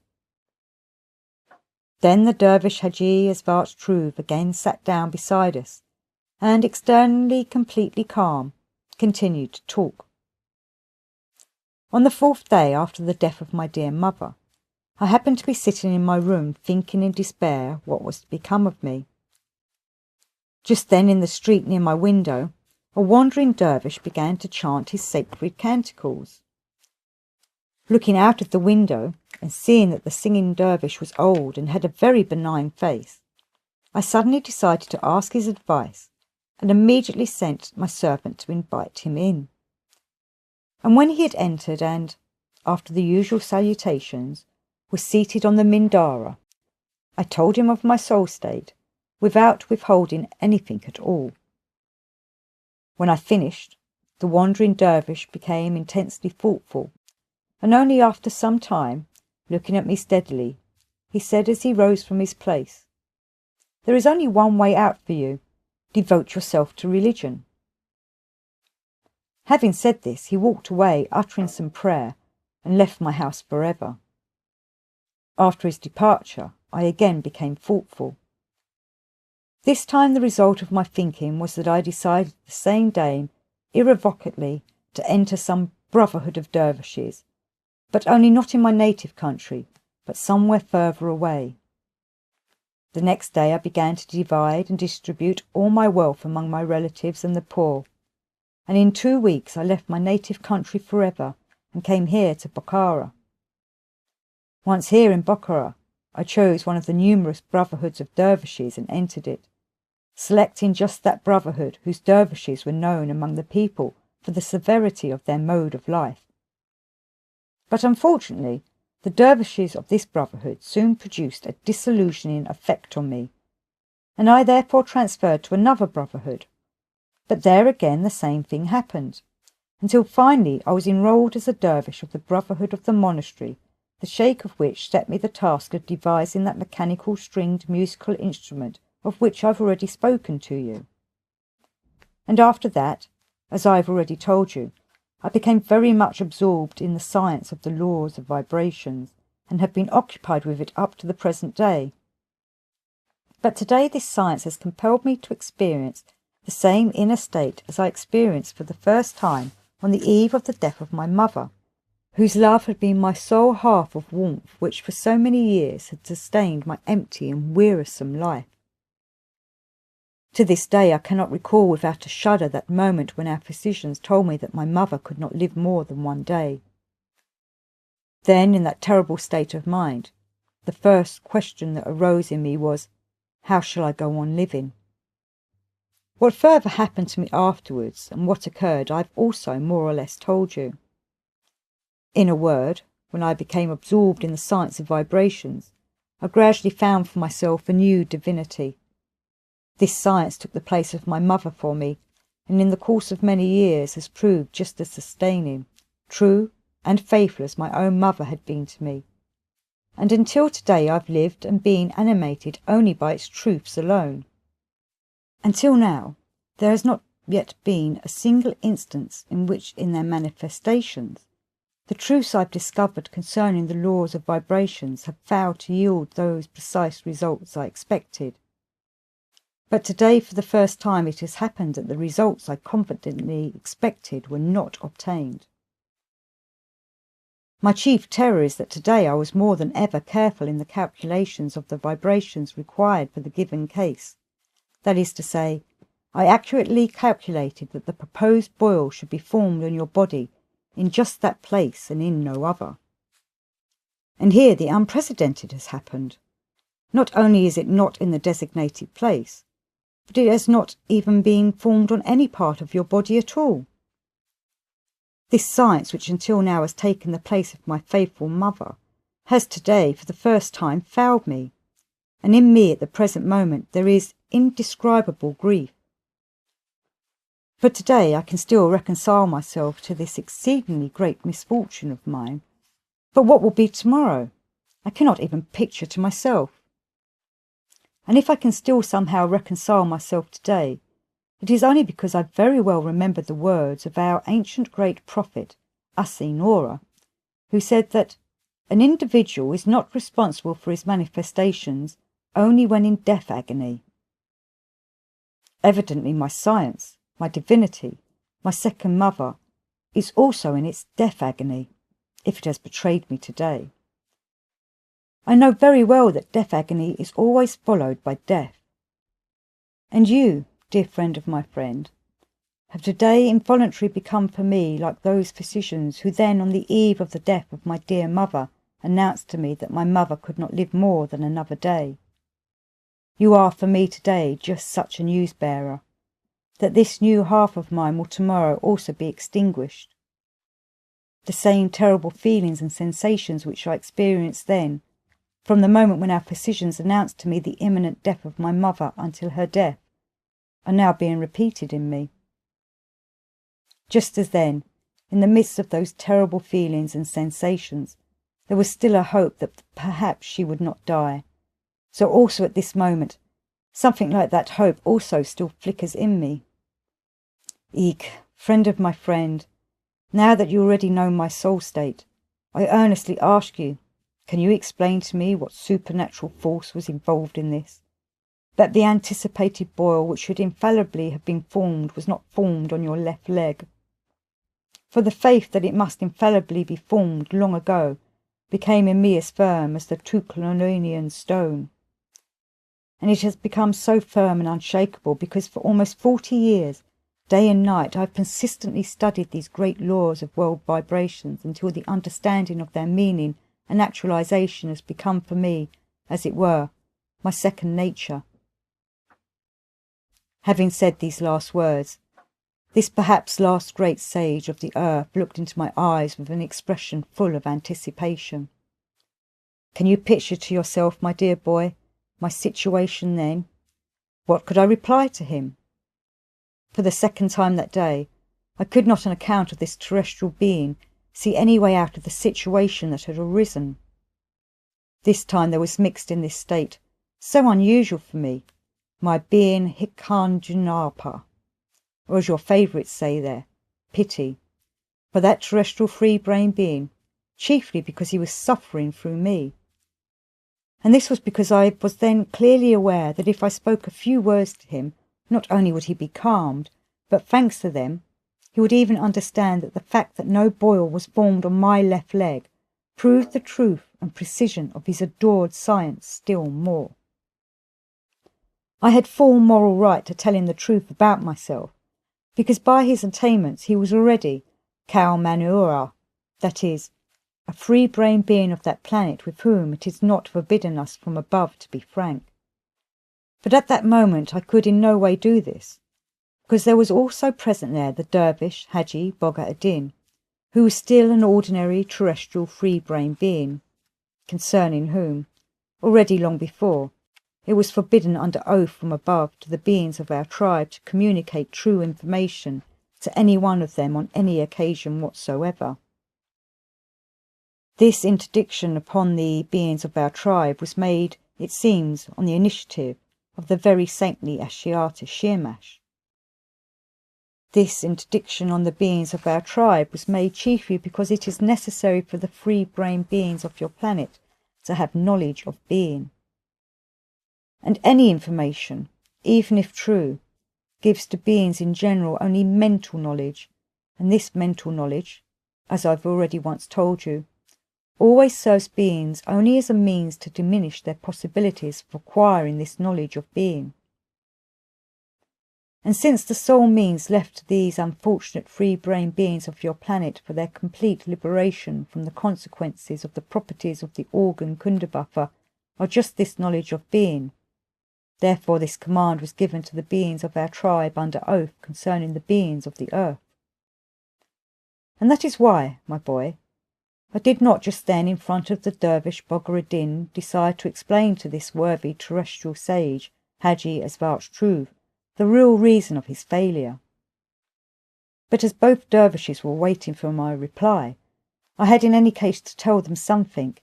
Then the dervish Hadji Asvatz Troov again sat down beside us, and externally completely calm, continued to talk. On the 4th day after the death of my dear mother, I happened to be sitting in my room thinking in despair what was to become of me. Just then in the street near my window, a wandering dervish began to chant his sacred canticles. Looking out of the window and seeing that the singing dervish was old and had a very benign face, I suddenly decided to ask his advice and immediately sent my servant to invite him in. And when he had entered and, after the usual salutations, was seated on the mindara, I told him of my soul state without withholding anything at all. When I finished, the wandering dervish became intensely thoughtful, and only after some time, looking at me steadily, he said as he rose from his place, "There is only one way out for you. Devote yourself to religion." Having said this, he walked away, uttering some prayer, and left my house forever. After his departure, I again became thoughtful. This time the result of my thinking was that I decided the same day, irrevocably, to enter some brotherhood of dervishes, but only not in my native country, but somewhere further away. The next day I began to divide and distribute all my wealth among my relatives and the poor, and in 2 weeks I left my native country forever and came here to Bukhara. Once here in Bukhara, I chose one of the numerous brotherhoods of dervishes and entered it, selecting just that brotherhood whose dervishes were known among the people for the severity of their mode of life. But unfortunately, the dervishes of this brotherhood soon produced a disillusioning effect on me, and I therefore transferred to another brotherhood. But there again the same thing happened, until finally I was enrolled as a dervish of the brotherhood of the monastery, the sheikh of which set me the task of devising that mechanical stringed musical instrument of which I've already spoken to you. And after that, as I've already told you, I became very much absorbed in the science of the laws of vibrations, and have been occupied with it up to the present day. But today this science has compelled me to experience the same inner state as I experienced for the first time on the eve of the death of my mother, whose love had been my sole half of warmth which for so many years had sustained my empty and wearisome life. To this day I cannot recall without a shudder that moment when our physicians told me that my mother could not live more than 1 day. Then, in that terrible state of mind, the first question that arose in me was, how shall I go on living? What further happened to me afterwards, and what occurred, I have also more or less told you. In a word, when I became absorbed in the science of vibrations, I gradually found for myself a new divinity. This science took the place of my mother for me, and in the course of many years has proved just as sustaining, true, and faithful as my own mother had been to me. And until today I've lived and been animated only by its truths alone. Until now, there has not yet been a single instance in which, in their manifestations, the truths I've discovered concerning the laws of vibrations have failed to yield those precise results I expected. But today, for the first time, it has happened that the results I confidently expected were not obtained. My chief terror is that today I was more than ever careful in the calculations of the vibrations required for the given case. That is to say, I accurately calculated that the proposed boil should be formed on your body in just that place and in no other. And here the unprecedented has happened. Not only is it not in the designated place, but it has not even been formed on any part of your body at all. This science, which until now has taken the place of my faithful mother, has today for the first time failed me, and in me at the present moment there is indescribable grief. For today I can still reconcile myself to this exceedingly great misfortune of mine, but what will be tomorrow? I cannot even picture to myself. And if I can still somehow reconcile myself today, it is only because I very well remember the words of our ancient great prophet, Nora, who said that an individual is not responsible for his manifestations only when in death agony. Evidently my science, my divinity, my second mother, is also in its death agony, if it has betrayed me today. I know very well that death agony is always followed by death. And you, dear friend of my friend, have today involuntarily become for me like those physicians who then, on the eve of the death of my dear mother, announced to me that my mother could not live more than another day. You are for me today just such a news-bearer, that this new half of mine will tomorrow also be extinguished. The same terrible feelings and sensations which I experienced then from the moment when our physicians announced to me the imminent death of my mother until her death, are now being repeated in me. Just as then, in the midst of those terrible feelings and sensations, there was still a hope that perhaps she would not die. So also at this moment, something like that hope also still flickers in me. Eek, friend of my friend, now that you already know my soul state, I earnestly ask you, can you explain to me what supernatural force was involved in this? That the anticipated boil which should infallibly have been formed was not formed on your left leg. For the faith that it must infallibly be formed long ago became in me as firm as the Tukulonian stone. And it has become so firm and unshakable because for almost 40 years, day and night, I have consistently studied these great laws of world vibrations until the understanding of their meaning and actualization has become for me, as it were, my second nature. Having said these last words, this perhaps last great sage of the earth looked into my eyes with an expression full of anticipation. Can you picture to yourself, my dear boy, my situation then? What could I reply to him? For the second time that day, I could not on account of this terrestrial being see any way out of the situation that had arisen. This time there was mixed in this state, so unusual for me, my being Hikanjunapa, or as your favourites say there, pity, for that terrestrial free-brain being, chiefly because he was suffering through me. And this was because I was then clearly aware that if I spoke a few words to him, not only would he be calmed, but thanks to them, he would even understand that the fact that no boil was formed on my left leg proved the truth and precision of his adored science still more. I had full moral right to tell him the truth about myself, because by his attainments he was already Kau Manuara, that is, a free-brain being of that planet with whom it is not forbidden us from above to be frank. But at that moment I could in no way do this, because there was also present there the dervish Hadji Bogha-Eddin, who was still an ordinary terrestrial free-brain being, concerning whom, already long before, it was forbidden under oath from above to the beings of our tribe to communicate true information to any one of them on any occasion whatsoever. This interdiction upon the beings of our tribe was made, it seems, on the initiative of the very saintly Ashiata Shirmash. This interdiction on the beings of our tribe was made chiefly because it is necessary for the free-brain beings of your planet to have knowledge of being. And any information, even if true, gives to beings in general only mental knowledge, and this mental knowledge, as I've already once told you, always serves beings only as a means to diminish their possibilities of acquiring this knowledge of being. And since the sole means left to these unfortunate free-brain beings of your planet for their complete liberation from the consequences of the properties of the organ Kundabuffer are just this knowledge of being, therefore this command was given to the beings of our tribe under oath concerning the beings of the earth. And that is why, my boy, I did not just then in front of the dervish Bogha-Eddin decide to explain to this worthy terrestrial sage, Hadji Asvatz Troov, the real reason of his failure. But as both dervishes were waiting for my reply, I had in any case to tell them something,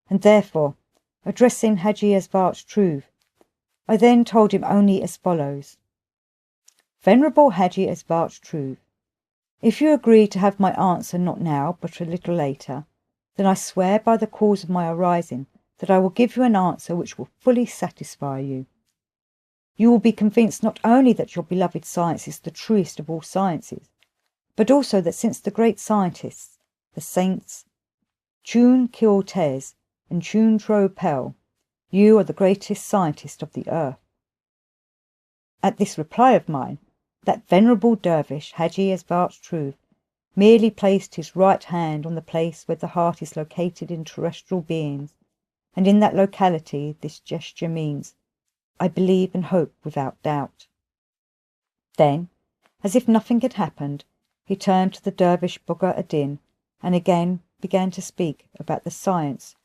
and therefore, addressing Hadji Asvatz Troov, I then told him only as follows. Venerable Hadji Asvatz Troov, if you agree to have my answer not now but a little later, then I swear by the cause of my arising that I will give you an answer which will fully satisfy you. You will be convinced not only that your beloved science is the truest of all sciences, but also that since the great scientists, the saints, Chun Kyo-Tez and Chun Tro-Pel, you are the greatest scientist of the earth. At this reply of mine, that venerable dervish, Hadji Asvatz Troov, merely placed his right hand on the place where the heart is located in terrestrial beings, and in that locality this gesture means, I believe and hope without doubt. Then, as if nothing had happened, he turned to the dervish Bogha-Eddin and again began to speak about the science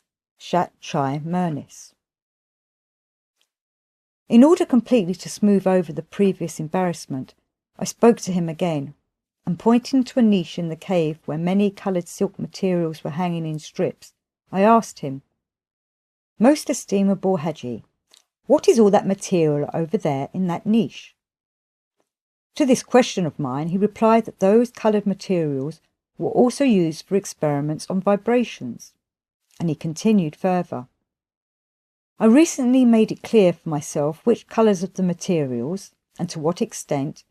Shat Chai Mernis. In order completely to smooth over the previous embarrassment, I spoke to him again, and pointing to a niche in the cave where many coloured silk materials were hanging in strips, I asked him, "Most estimable Hadji, what is all that material over there in that niche?" To this question of mine, he replied that those coloured materials were also used for experiments on vibrations, and he continued further, "I recently made it clear for myself which colours of the materials, and to what extent,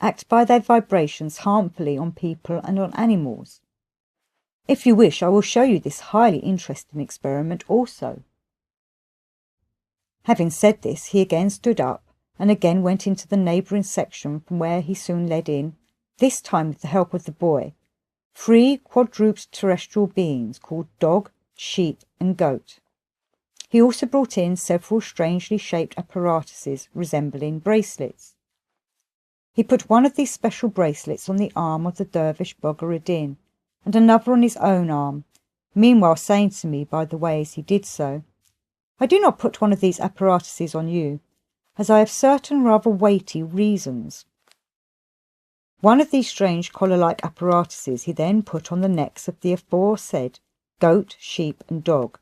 act by their vibrations harmfully on people and on animals. If you wish, I will show you this highly interesting experiment also." Having said this, he again stood up and again went into the neighbouring section, from where he soon led in, this time with the help of the boy, 3 quadruped terrestrial beings called dog, sheep and goat. He also brought in several strangely shaped apparatuses resembling bracelets. He put one of these special bracelets on the arm of the dervish Bukharian and another on his own arm, meanwhile saying to me by the way as he did so, "I do not put one of these apparatuses on you, as I have certain rather weighty reasons." One of these strange collar-like apparatuses he then put on the necks of the aforesaid goat, sheep and dog,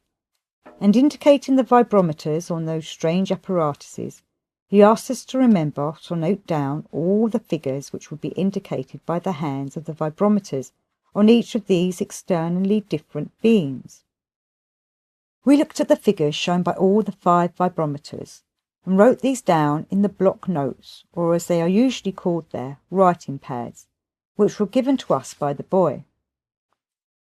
and indicating the vibrometers on those strange apparatuses, he asked us to remember to note down all the figures which would be indicated by the hands of the vibrometers on each of these externally different beings. We looked at the figures shown by all the 5 vibrometers, and wrote these down in the block notes, or as they are usually called there, writing pads, which were given to us by the boy.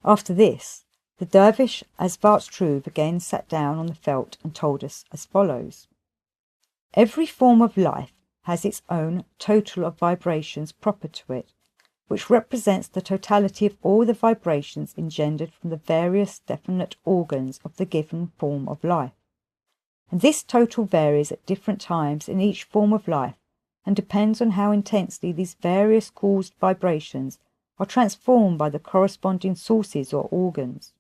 After this, the dervish Asvatz Troov again sat down on the felt and told us as follows. Every form of life has its own total of vibrations proper to it, which represents the totality of all the vibrations engendered from the various definite organs of the given form of life. And this total varies at different times in each form of life and depends on how intensely these various caused vibrations are transformed by the corresponding sources or organs.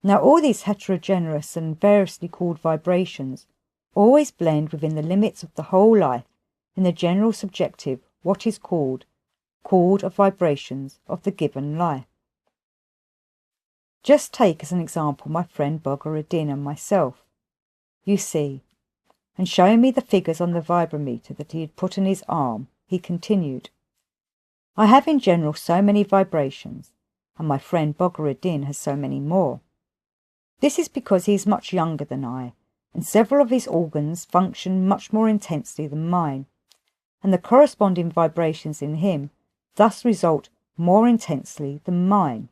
Now all these heterogeneous and variously called vibrations always blend within the limits of the whole life in the general subjective, what is called, chord of vibrations of the given life. Just take as an example my friend Bukharian and myself. You see, and showing me the figures on the vibrometer that he had put on his arm, he continued, "I have in general so many vibrations, and my friend Bukharian has so many more. This is because he is much younger than I, and several of his organs function much more intensely than mine, and the corresponding vibrations in him thus result more intensely than mine.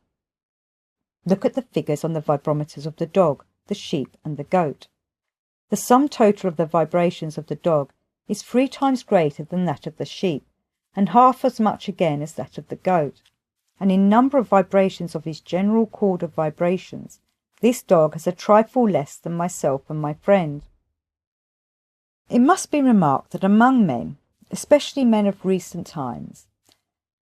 Look at the figures on the vibrometers of the dog, the sheep and the goat. The sum total of the vibrations of the dog is 3 times greater than that of the sheep, and half as much again as that of the goat, and in number of vibrations of his general chord of vibrations, this dog has a trifle less than myself and my friend. It must be remarked that among men, especially men of recent times,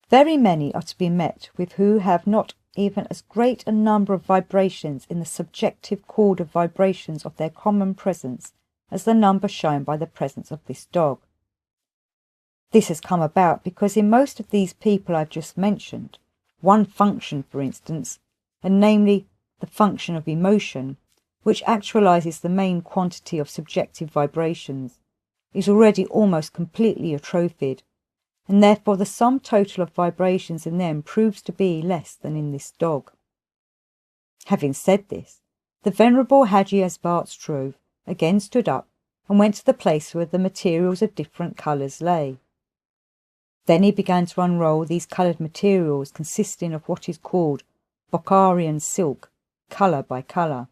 very many are to be met with who have not even as great a number of vibrations in the subjective chord of vibrations of their common presence as the number shown by the presence of this dog. This has come about because in most of these people I've just mentioned, one function, for instance, and namely the function of emotion, which actualizes the main quantity of subjective vibrations, is already almost completely atrophied, and therefore the sum total of vibrations in them proves to be less than in this dog. Having said this, the venerable Hadji Asvatz Troov again stood up and went to the place where the materials of different colours lay. Then he began to unroll these coloured materials consisting of what is called Bukharian silk, colour by colour,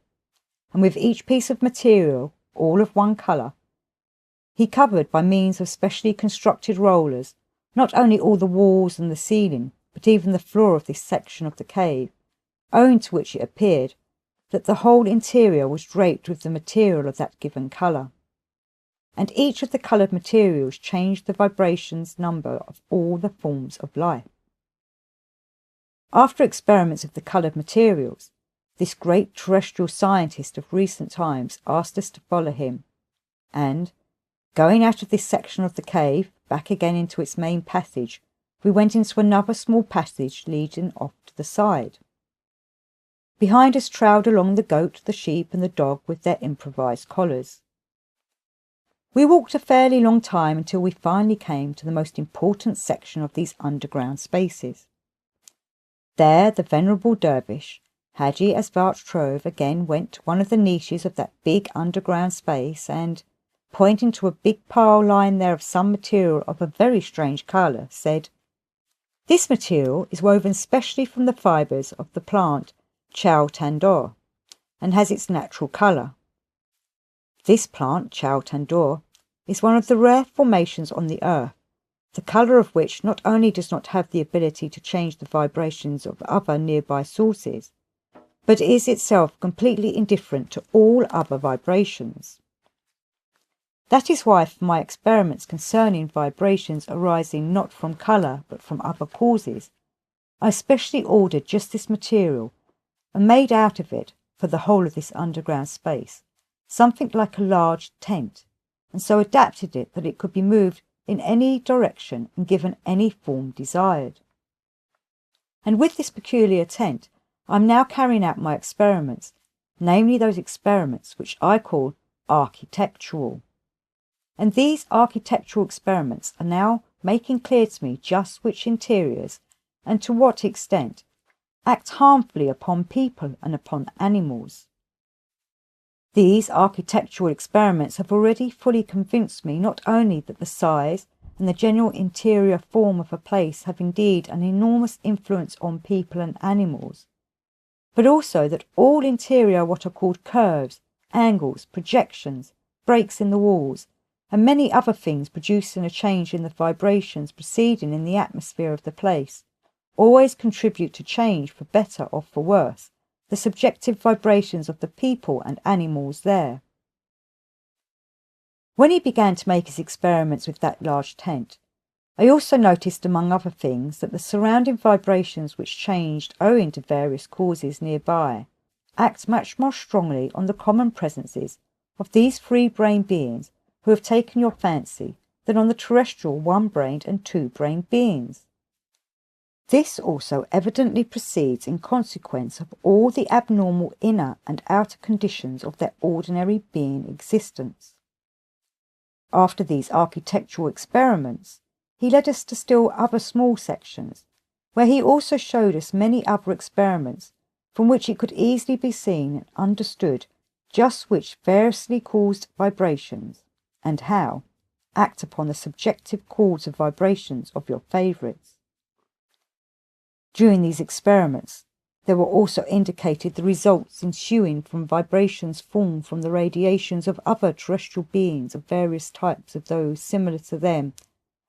and with each piece of material, all of one colour, he covered by means of specially constructed rollers not only all the walls and the ceiling, but even the floor of this section of the cave, owing to which it appeared that the whole interior was draped with the material of that given colour. And each of the coloured materials changed the vibrations number of all the forms of life. After experiments of the coloured materials, this great terrestrial scientist of recent times asked us to follow him, and, going out of this section of the cave, back again into its main passage, we went into another small passage leading off to the side. Behind us trailed along the goat, the sheep, and the dog with their improvised collars. We walked a fairly long time until we finally came to the most important section of these underground spaces. There the venerable dervish, Hadji Asvatz Troov, again went to one of the niches of that big underground space and, pointing to a big pile lying there of some material of a very strange colour, said, "This material is woven specially from the fibres of the plant Chow Tandor, and has its natural colour. This plant, Chow Tandor, is one of the rare formations on the earth, the colour of which not only does not have the ability to change the vibrations of other nearby sources, but is itself completely indifferent to all other vibrations. That is why for my experiments concerning vibrations arising not from colour but from other causes, I specially ordered just this material and made out of it, for the whole of this underground space, something like a large tent, and so adapted it that it could be moved in any direction and given any form desired. And with this peculiar tent, I am now carrying out my experiments, namely those experiments which I call architectural. And these architectural experiments are now making clear to me just which interiors, and to what extent, act harmfully upon people and upon animals. These architectural experiments have already fully convinced me not only that the size and the general interior form of a place have indeed an enormous influence on people and animals, but also that all interior what are called curves, angles, projections, breaks in the walls, and many other things producing a change in the vibrations proceeding in the atmosphere of the place, always contribute to change for better or for worse the subjective vibrations of the people and animals there. When he began to make his experiments with that large tent, I also noticed, among other things, that the surrounding vibrations which changed owing to various causes nearby act much more strongly on the common presences of these free-brained beings who have taken your fancy than on the terrestrial one-brained and two-brained beings. This also evidently proceeds in consequence of all the abnormal inner and outer conditions of their ordinary being existence. After these architectural experiments, he led us to still other small sections, where he also showed us many other experiments from which it could easily be seen and understood just which variously caused vibrations, and how, act upon the subjective chords of vibrations of your favourites. During these experiments, there were also indicated the results ensuing from vibrations formed from the radiations of other terrestrial beings of various types of those similar to them,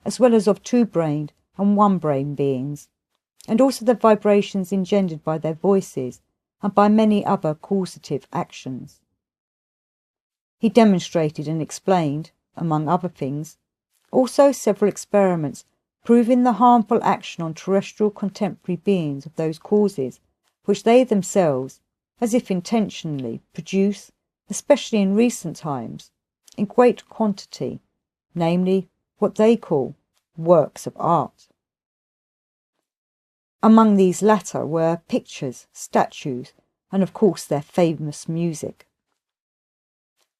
as well as of two-brained and one-brained beings, and also the vibrations engendered by their voices and by many other causative actions. He demonstrated and explained, among other things, also several experiments proving the harmful action on terrestrial contemporary beings of those causes which they themselves, as if intentionally, produce, especially in recent times, in great quantity, namely what they call works of art. Among these latter were pictures, statues, and of course their famous music.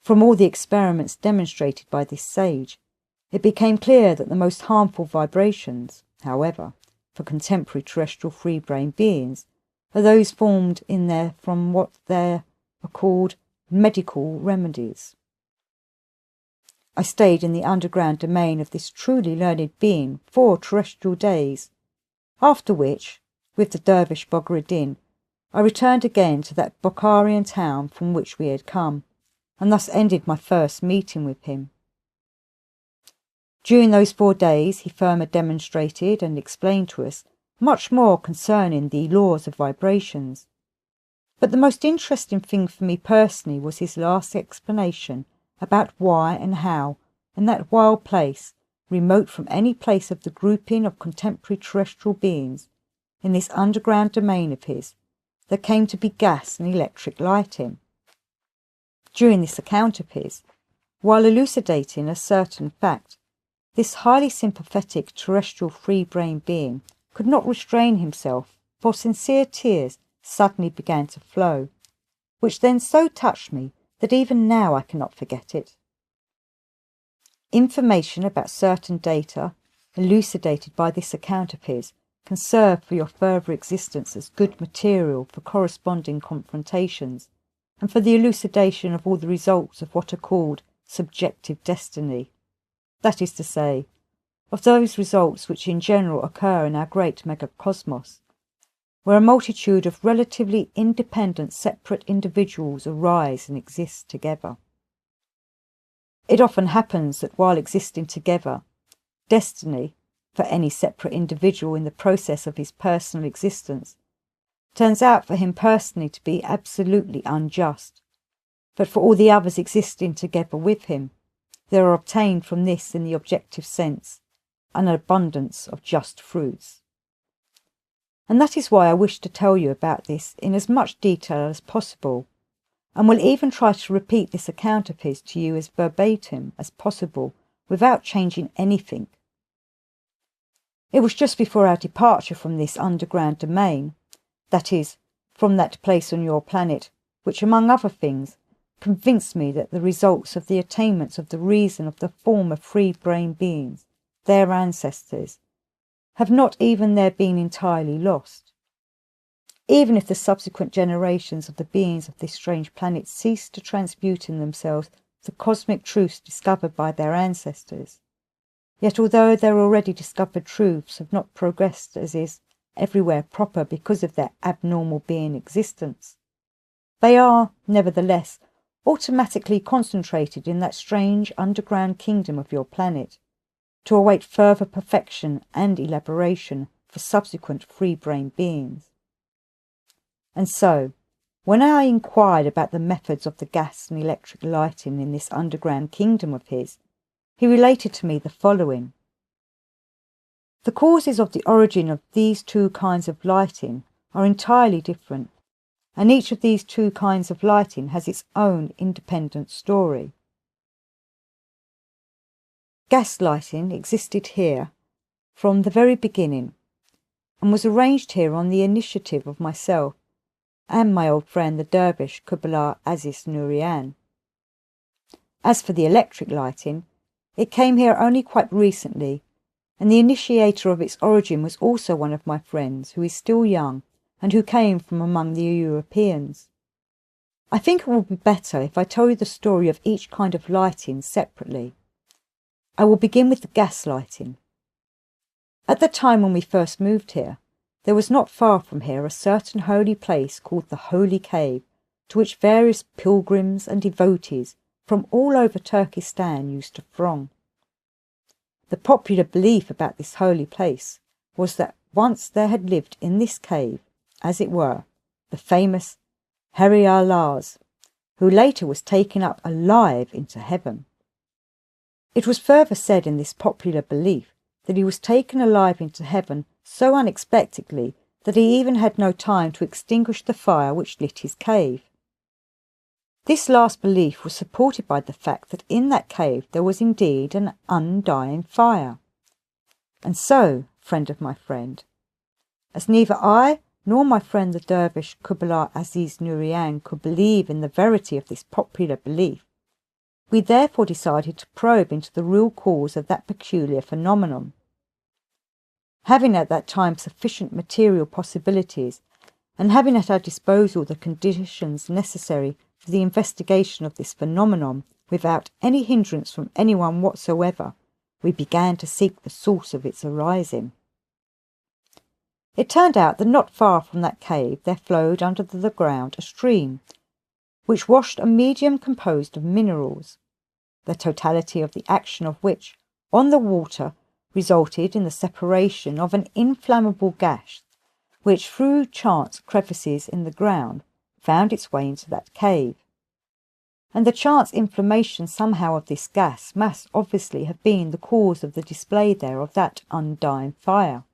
From all the experiments demonstrated by this sage, it became clear that the most harmful vibrations, however, for contemporary terrestrial free-brained beings are those formed in there from what there are called medical remedies. I stayed in the underground domain of this truly learned being 4 terrestrial days, after which, with the dervish Bukharian, I returned again to that Bukharian town from which we had come, and thus ended my first meeting with him. During those 4 days he further demonstrated and explained to us much more concerning the laws of vibrations. But the most interesting thing for me personally was his last explanation about why and how, in that wild place, remote from any place of the grouping of contemporary terrestrial beings, in this underground domain of his, there came to be gas and electric lighting. During this account of his, while elucidating a certain fact, this highly sympathetic terrestrial free-brained being could not restrain himself, for sincere tears suddenly began to flow, which then so touched me that even now I cannot forget it. Information about certain data, elucidated by this account of his, can serve for your further existence as good material for corresponding confrontations, and for the elucidation of all the results of what are called subjective destiny. That is to say, of those results which in general occur in our great megacosmos, where a multitude of relatively independent separate individuals arise and exist together. It often happens that while existing together, destiny, for any separate individual in the process of his personal existence, turns out for him personally to be absolutely unjust, but for all the others existing together with him, there are obtained from this in the objective sense an abundance of just fruits. And that is why I wish to tell you about this in as much detail as possible, and will even try to repeat this account of his to you as verbatim as possible without changing anything. It was just before our departure from this underground domain, that is, from that place on your planet, which among other things convinced me that the results of the attainments of the reason of the former free-brained beings, their ancestors, have not even there been entirely lost. Even if the subsequent generations of the beings of this strange planet cease to transmute in themselves the cosmic truths discovered by their ancestors, yet although their already discovered truths have not progressed as is everywhere proper because of their abnormal being existence, they are, nevertheless, automatically concentrated in that strange underground kingdom of your planet, to await further perfection and elaboration for subsequent free-brained beings. And so, when I inquired about the methods of the gas and electric lighting in this underground kingdom of his, he related to me the following. The causes of the origin of these two kinds of lighting are entirely different, and each of these two kinds of lighting has its own independent story. Gas lighting existed here from the very beginning, and was arranged here on the initiative of myself and my old friend the dervish Kubala Aziz Nurian. As for the electric lighting, it came here only quite recently, and the initiator of its origin was also one of my friends, who is still young and who came from among the Europeans. I think it will be better if I tell you the story of each kind of lighting separately. I will begin with the gas lighting. At the time when we first moved here, there was not far from here a certain holy place called the Holy Cave, to which various pilgrims and devotees from all over Turkestan used to throng. The popular belief about this holy place was that once there had lived in this cave, as it were, the famous Hadji Asvatz, who later was taken up alive into heaven. It was further said in this popular belief that he was taken alive into heaven so unexpectedly that he even had no time to extinguish the fire which lit his cave. This last belief was supported by the fact that in that cave there was indeed an undying fire. And so, friend of my friend, as neither I nor my friend the dervish Kubala Aziz Nurian could believe in the verity of this popular belief, we therefore decided to probe into the real cause of that peculiar phenomenon. Having at that time sufficient material possibilities, and having at our disposal the conditions necessary for the investigation of this phenomenon without any hindrance from anyone whatsoever, we began to seek the source of its arising. It turned out that not far from that cave there flowed under the ground a stream, which washed a medium composed of minerals, the totality of the action of which on the water resulted in the separation of an inflammable gas, which through chance crevices in the ground found its way into that cave. And the chance inflammation somehow of this gas must obviously have been the cause of the display there of that undying fire.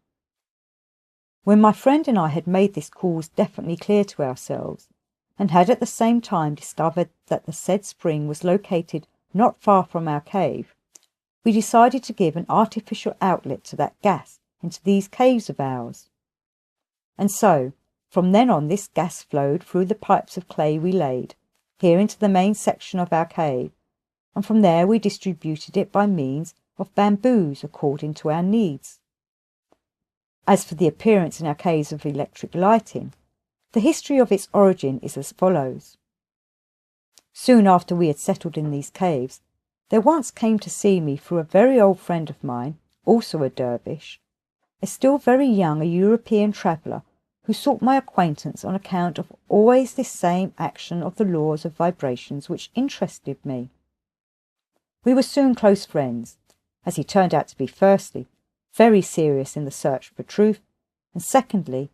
When my friend and I had made this cause definitely clear to ourselves, and had at the same time discovered that the said spring was located not far from our cave, we decided to give an artificial outlet to that gas into these caves of ours. And so, from then on, this gas flowed through the pipes of clay we laid, here into the main section of our cave, and from there we distributed it by means of bamboos according to our needs. As for the appearance in our caves of electric lighting, the history of its origin is as follows. Soon after we had settled in these caves, there once came to see me through a very old friend of mine, also a dervish, a still very young European traveller who sought my acquaintance on account of always this same action of the laws of vibrations which interested me. We were soon close friends, as he turned out to be firstly very serious in the search for truth, and secondly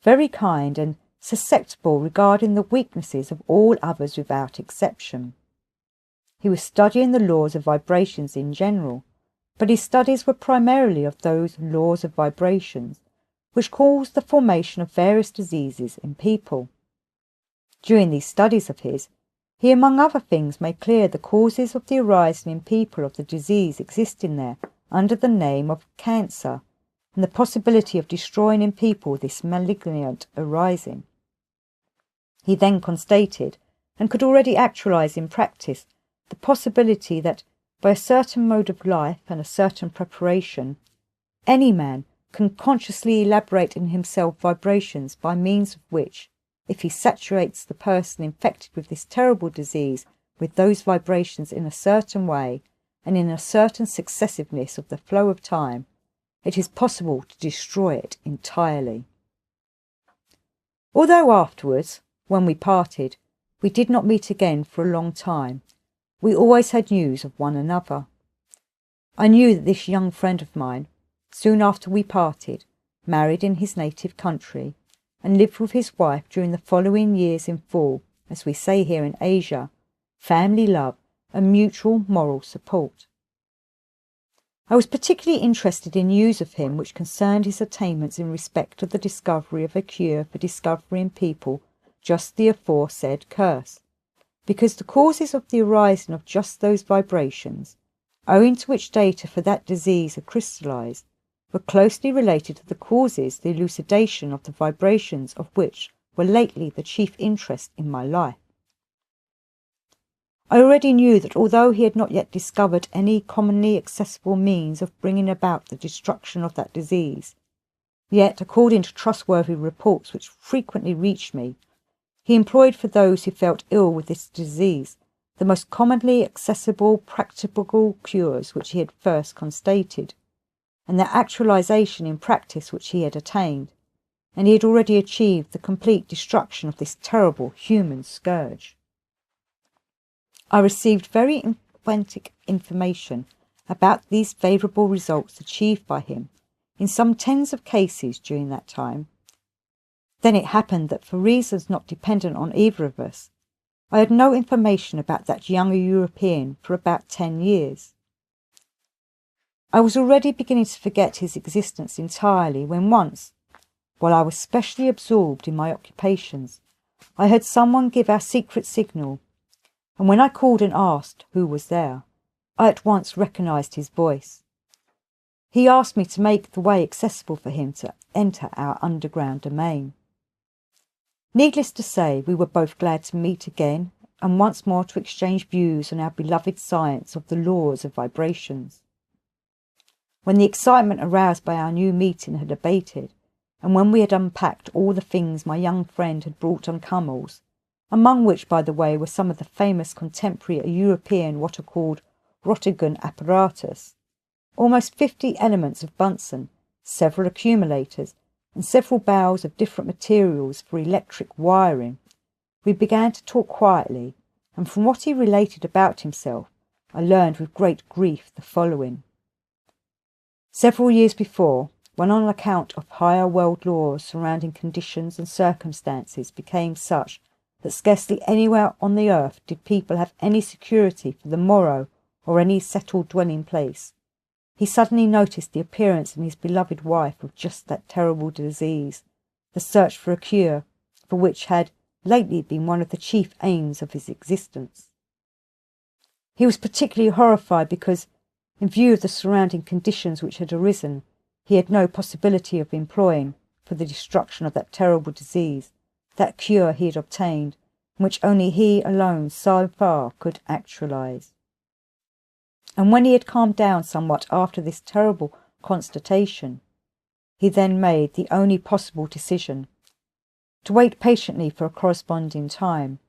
very kind and susceptible regarding the weaknesses of all others without exception. He was studying the laws of vibrations in general, but his studies were primarily of those laws of vibrations which cause the formation of various diseases in people. During these studies of his, he among other things made clear the causes of the arising in people of the disease existing there under the name of cancer, and the possibility of destroying in people this malignant arising. He then constated, and could already actualize in practice, the possibility that, by a certain mode of life and a certain preparation, any man can consciously elaborate in himself vibrations by means of which, if he saturates the person infected with this terrible disease with those vibrations in a certain way and in a certain successiveness of the flow of time, it is possible to destroy it entirely. Although afterwards, when we parted, we did not meet again for a long time, we always had news of one another. I knew that this young friend of mine, soon after we parted, married in his native country, and lived with his wife during the following years in full, as we say here in Asia, family love and mutual moral support. I was particularly interested in news of him which concerned his attainments in respect of the discovery of a cure for discovering people just the aforesaid curse, because the causes of the arising of just those vibrations, owing to which data for that disease had crystallized, were closely related to the causes, the elucidation of the vibrations of which were lately the chief interest in my life. I already knew that although he had not yet discovered any commonly accessible means of bringing about the destruction of that disease, yet, according to trustworthy reports which frequently reached me, he employed for those who felt ill with this disease the most commonly accessible practicable cures which he had first constated, and their actualization in practice which he had attained, and he had already achieved the complete destruction of this terrible human scourge. I received very authentic information about these favourable results achieved by him in some tens of cases during that time. Then it happened that for reasons not dependent on either of us, I had no information about that younger European for about 10 years. I was already beginning to forget his existence entirely when once, while I was specially absorbed in my occupations, I heard someone give our secret signal, and when I called and asked who was there, I at once recognised his voice. He asked me to make the way accessible for him to enter our underground domain. Needless to say, we were both glad to meet again and once more to exchange views on our beloved science of the laws of vibrations. When the excitement aroused by our new meeting had abated, and when we had unpacked all the things my young friend had brought on camels, among which, by the way, were some of the famous contemporary European what are called Rotterdam apparatus, almost 50 elements of Bunsen, several accumulators, and several bales of different materials for electric wiring, we began to talk quietly, and from what he related about himself, I learned with great grief the following. Several years before, when on account of higher world laws surrounding conditions and circumstances became such that scarcely anywhere on the earth did people have any security for the morrow or any settled dwelling place, he suddenly noticed the appearance in his beloved wife of just that terrible disease, the search for a cure, for which had lately been one of the chief aims of his existence. He was particularly horrified because, in view of the surrounding conditions which had arisen, he had no possibility of employing, for the destruction of that terrible disease, that cure he had obtained, and which only he alone so far could actualize. And when he had calmed down somewhat after this terrible constatation, he then made the only possible decision: to wait patiently for a corresponding time,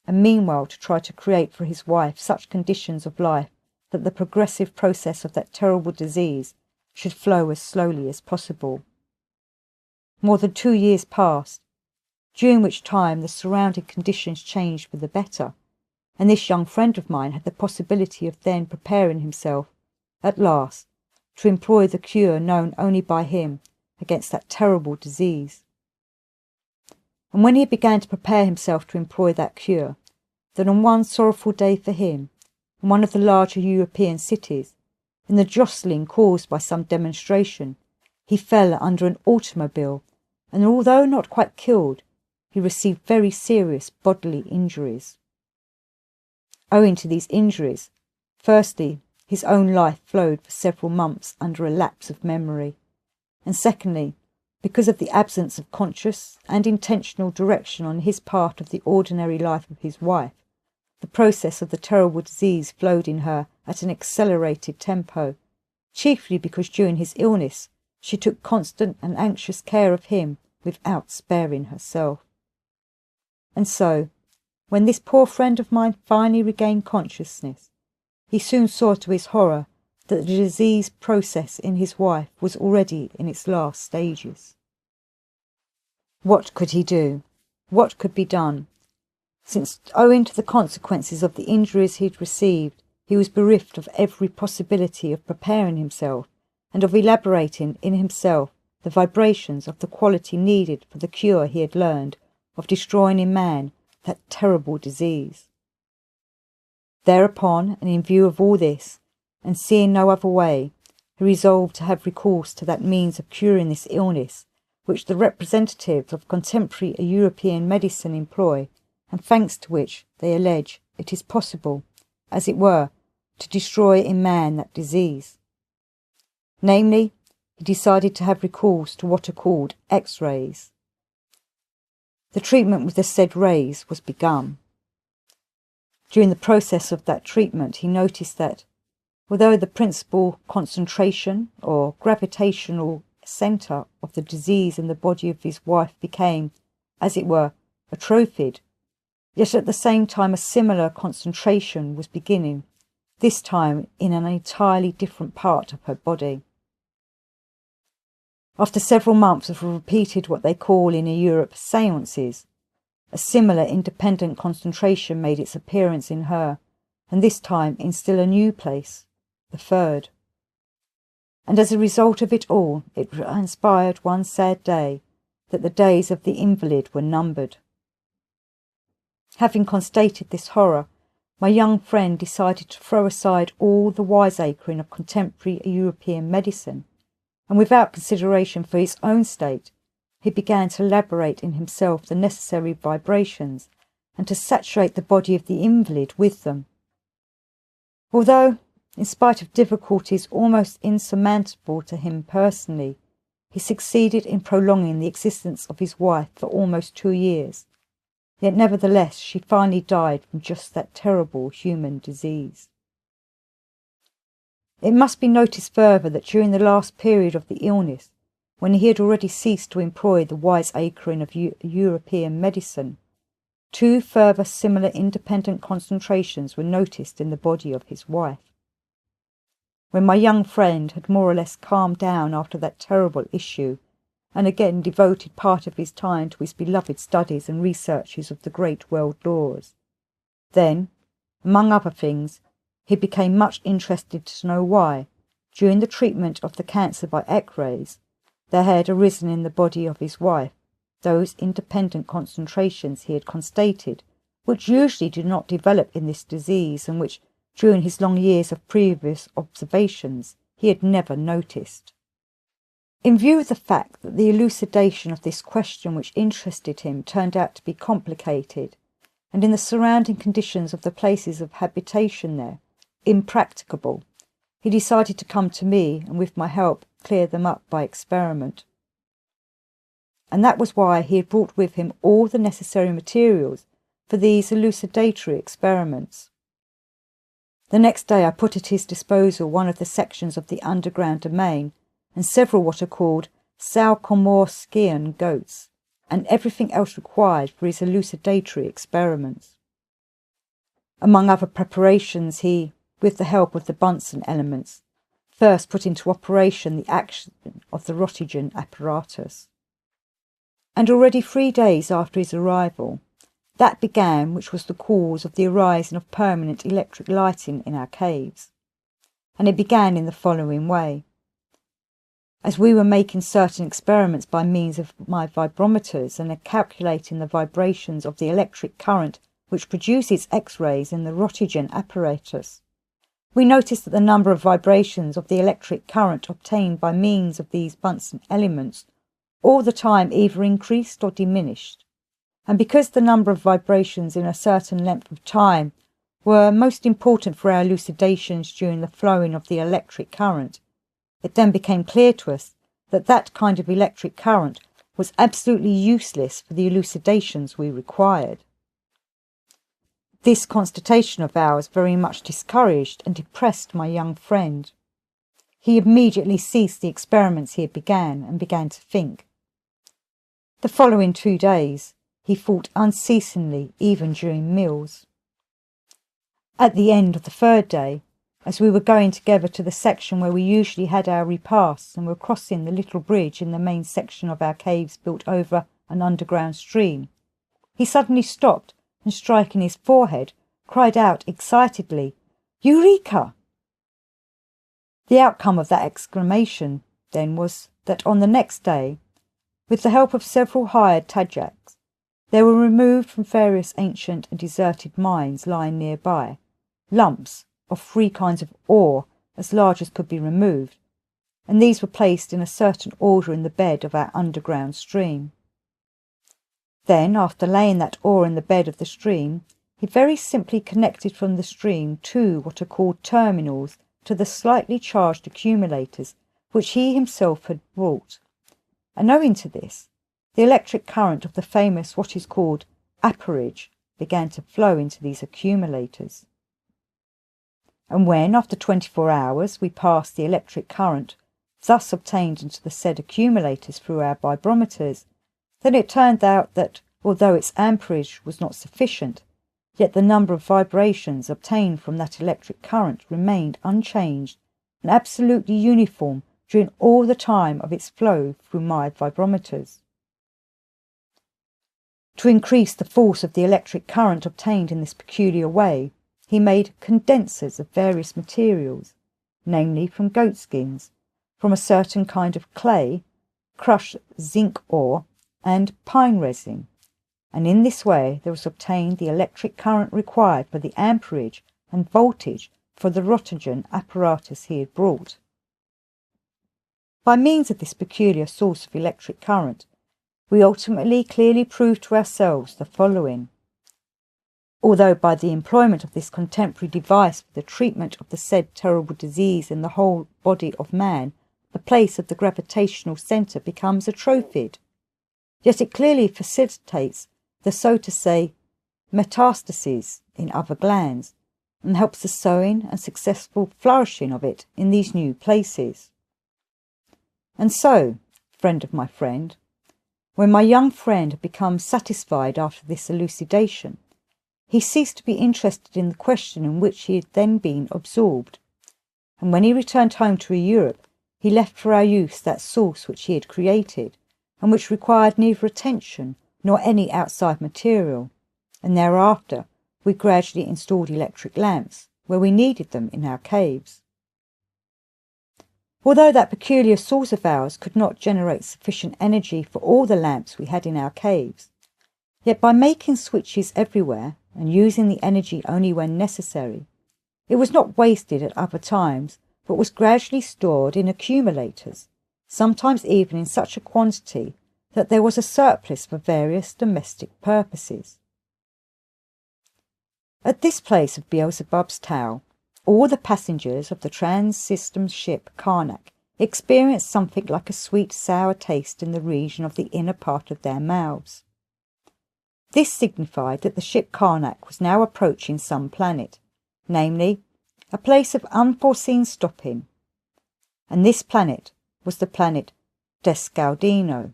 and meanwhile to try to create for his wife such conditions of life that the progressive process of that terrible disease should flow as slowly as possible. More than 2 years passed, during which time the surrounding conditions changed for the better, and this young friend of mine had the possibility of then preparing himself, at last, to employ the cure known only by him against that terrible disease. And when he began to prepare himself to employ that cure, then on one sorrowful day for him, in one of the larger European cities, in the jostling caused by some demonstration, he fell under an automobile, and although not quite killed, he received very serious bodily injuries. Owing to these injuries, firstly, his own life flowed for several months under a lapse of memory, and secondly, because of the absence of conscious and intentional direction on his part of the ordinary life of his wife, the process of the terrible disease flowed in her at an accelerated tempo, chiefly because during his illness she took constant and anxious care of him without sparing herself. And so, when this poor friend of mine finally regained consciousness, he soon saw to his horror that the disease process in his wife was already in its last stages. What could he do? What could be done? Since, owing to the consequences of the injuries he had received, he was bereft of every possibility of preparing himself and of elaborating in himself the vibrations of the quality needed for the cure he had learned of destroying in man that terrible disease. Thereupon, and in view of all this, and seeing no other way, he resolved to have recourse to that means of curing this illness which the representatives of contemporary European medicine employ, and thanks to which, they allege, it is possible, as it were, to destroy in man that disease. Namely, he decided to have recourse to what are called X-rays. The treatment with the said rays was begun. During the process of that treatment, he noticed that, although the principal concentration or gravitational centre of the disease in the body of his wife became, as it were, atrophied, yet at the same time a similar concentration was beginning, this time in an entirely different part of her body. After several months of repeated what they call in Europe séances, a similar independent concentration made its appearance in her, and this time in still a new place, the third. And as a result of it all, it transpired one sad day that the days of the invalid were numbered. Having constated this horror, my young friend decided to throw aside all the wiseacring of contemporary European medicine, and without consideration for his own state, he began to elaborate in himself the necessary vibrations, and to saturate the body of the invalid with them. Although, in spite of difficulties almost insurmountable to him personally, he succeeded in prolonging the existence of his wife for almost 2 years, yet nevertheless she finally died from just that terrible human disease. It must be noticed further that during the last period of the illness, when he had already ceased to employ the wiseacring of European medicine, 2 further similar independent concentrations were noticed in the body of his wife. When my young friend had more or less calmed down after that terrible issue, and again devoted part of his time to his beloved studies and researches of the great world laws, then, among other things, he became much interested to know why, during the treatment of the cancer by X-rays, there had arisen in the body of his wife those independent concentrations he had constated, which usually do not develop in this disease, and which, during his long years of previous observations, he had never noticed. In view of the fact that the elucidation of this question which interested him turned out to be complicated, and in the surrounding conditions of the places of habitation there, impracticable, he decided to come to me and with my help clear them up by experiment. And that was why he had brought with him all the necessary materials for these elucidatory experiments. The next day I put at his disposal one of the sections of the underground domain and several what are called Salcomorskian goats, and everything else required for his elucidatory experiments. Among other preparations, he, with the help of the Bunsen elements, first put into operation the action of the Roentgen apparatus. And already 3 days after his arrival, that began which was the cause of the arising of permanent electric lighting in our caves. And it began in the following way. As we were making certain experiments by means of my vibrometers and calculating the vibrations of the electric current which produces X-rays in the Roentgen apparatus, we noticed that the number of vibrations of the electric current obtained by means of these Bunsen elements all the time either increased or diminished. And because the number of vibrations in a certain length of time were most important for our elucidations during the flowing of the electric current, it then became clear to us that that kind of electric current was absolutely useless for the elucidations we required. This constatation of ours very much discouraged and depressed my young friend. He immediately ceased the experiments he had began and began to think. The following 2 days he thought unceasingly, even during meals. At the end of the 3rd day, as we were going together to the section where we usually had our repasts and were crossing the little bridge in the main section of our caves built over an underground stream, he suddenly stopped and, striking his forehead, cried out excitedly, "Eureka!" The outcome of that exclamation, then, was that on the next day, with the help of several hired Tajaks, there were removed from various ancient and deserted mines lying nearby lumps of 3 kinds of ore as large as could be removed, and these were placed in a certain order in the bed of our underground stream. Then, after laying that ore in the bed of the stream, he very simply connected from the stream 2 what are called terminals to the slightly charged accumulators which he himself had brought, and owing to this, the electric current of the famous what is called apparage began to flow into these accumulators. And when, after 24 hours, we passed the electric current thus obtained into the said accumulators through our vibrometers, then it turned out that, although its amperage was not sufficient, yet the number of vibrations obtained from that electric current remained unchanged and absolutely uniform during all the time of its flow through my vibrometers. To increase the force of the electric current obtained in this peculiar way, he made condensers of various materials, namely from goat skins, from a certain kind of clay, crushed zinc ore, and pine resin, and in this way there was obtained the electric current required for the amperage and voltage for the Roentgen apparatus he had brought. By means of this peculiar source of electric current, we ultimately clearly proved to ourselves the following. Although by the employment of this contemporary device for the treatment of the said terrible disease in the whole body of man, the place of the gravitational centre becomes atrophied, yet it clearly facilitates the, so to say, metastases in other glands, and helps the sowing and successful flourishing of it in these new places. And so, friend of my friend, when my young friend had become satisfied after this elucidation, he ceased to be interested in the question in which he had then been absorbed, and when he returned home to Europe, he left for our use that source which he had created, and which required neither attention nor any outside material, and thereafter we gradually installed electric lamps where we needed them in our caves. Although that peculiar source of ours could not generate sufficient energy for all the lamps we had in our caves, yet by making switches everywhere and using the energy only when necessary, it was not wasted at other times, but was gradually stored in accumulators, sometimes even in such a quantity that there was a surplus for various domestic purposes. At this place of Beelzebub's tale, all the passengers of the trans-system ship Karnak experienced something like a sweet sour taste in the region of the inner part of their mouths. This signified that the ship Karnak was now approaching some planet, namely, a place of unforeseen stopping, and this planet was the planet Descaldino.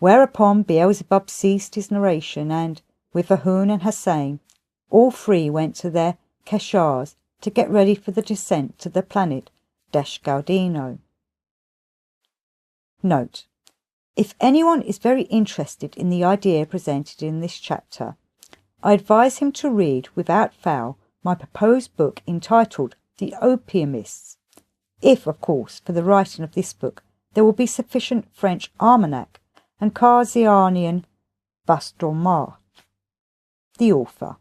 Whereupon Beelzebub ceased his narration and, with Ahun and Hussein, all three went to their keshars to get ready for the descent to the planet Descaldino. Note: if anyone is very interested in the idea presented in this chapter, I advise him to read without fail my proposed book entitled The Opiumists, if, of course, for the writing of this book there will be sufficient French almanac and Carzianian Bastormar. The author.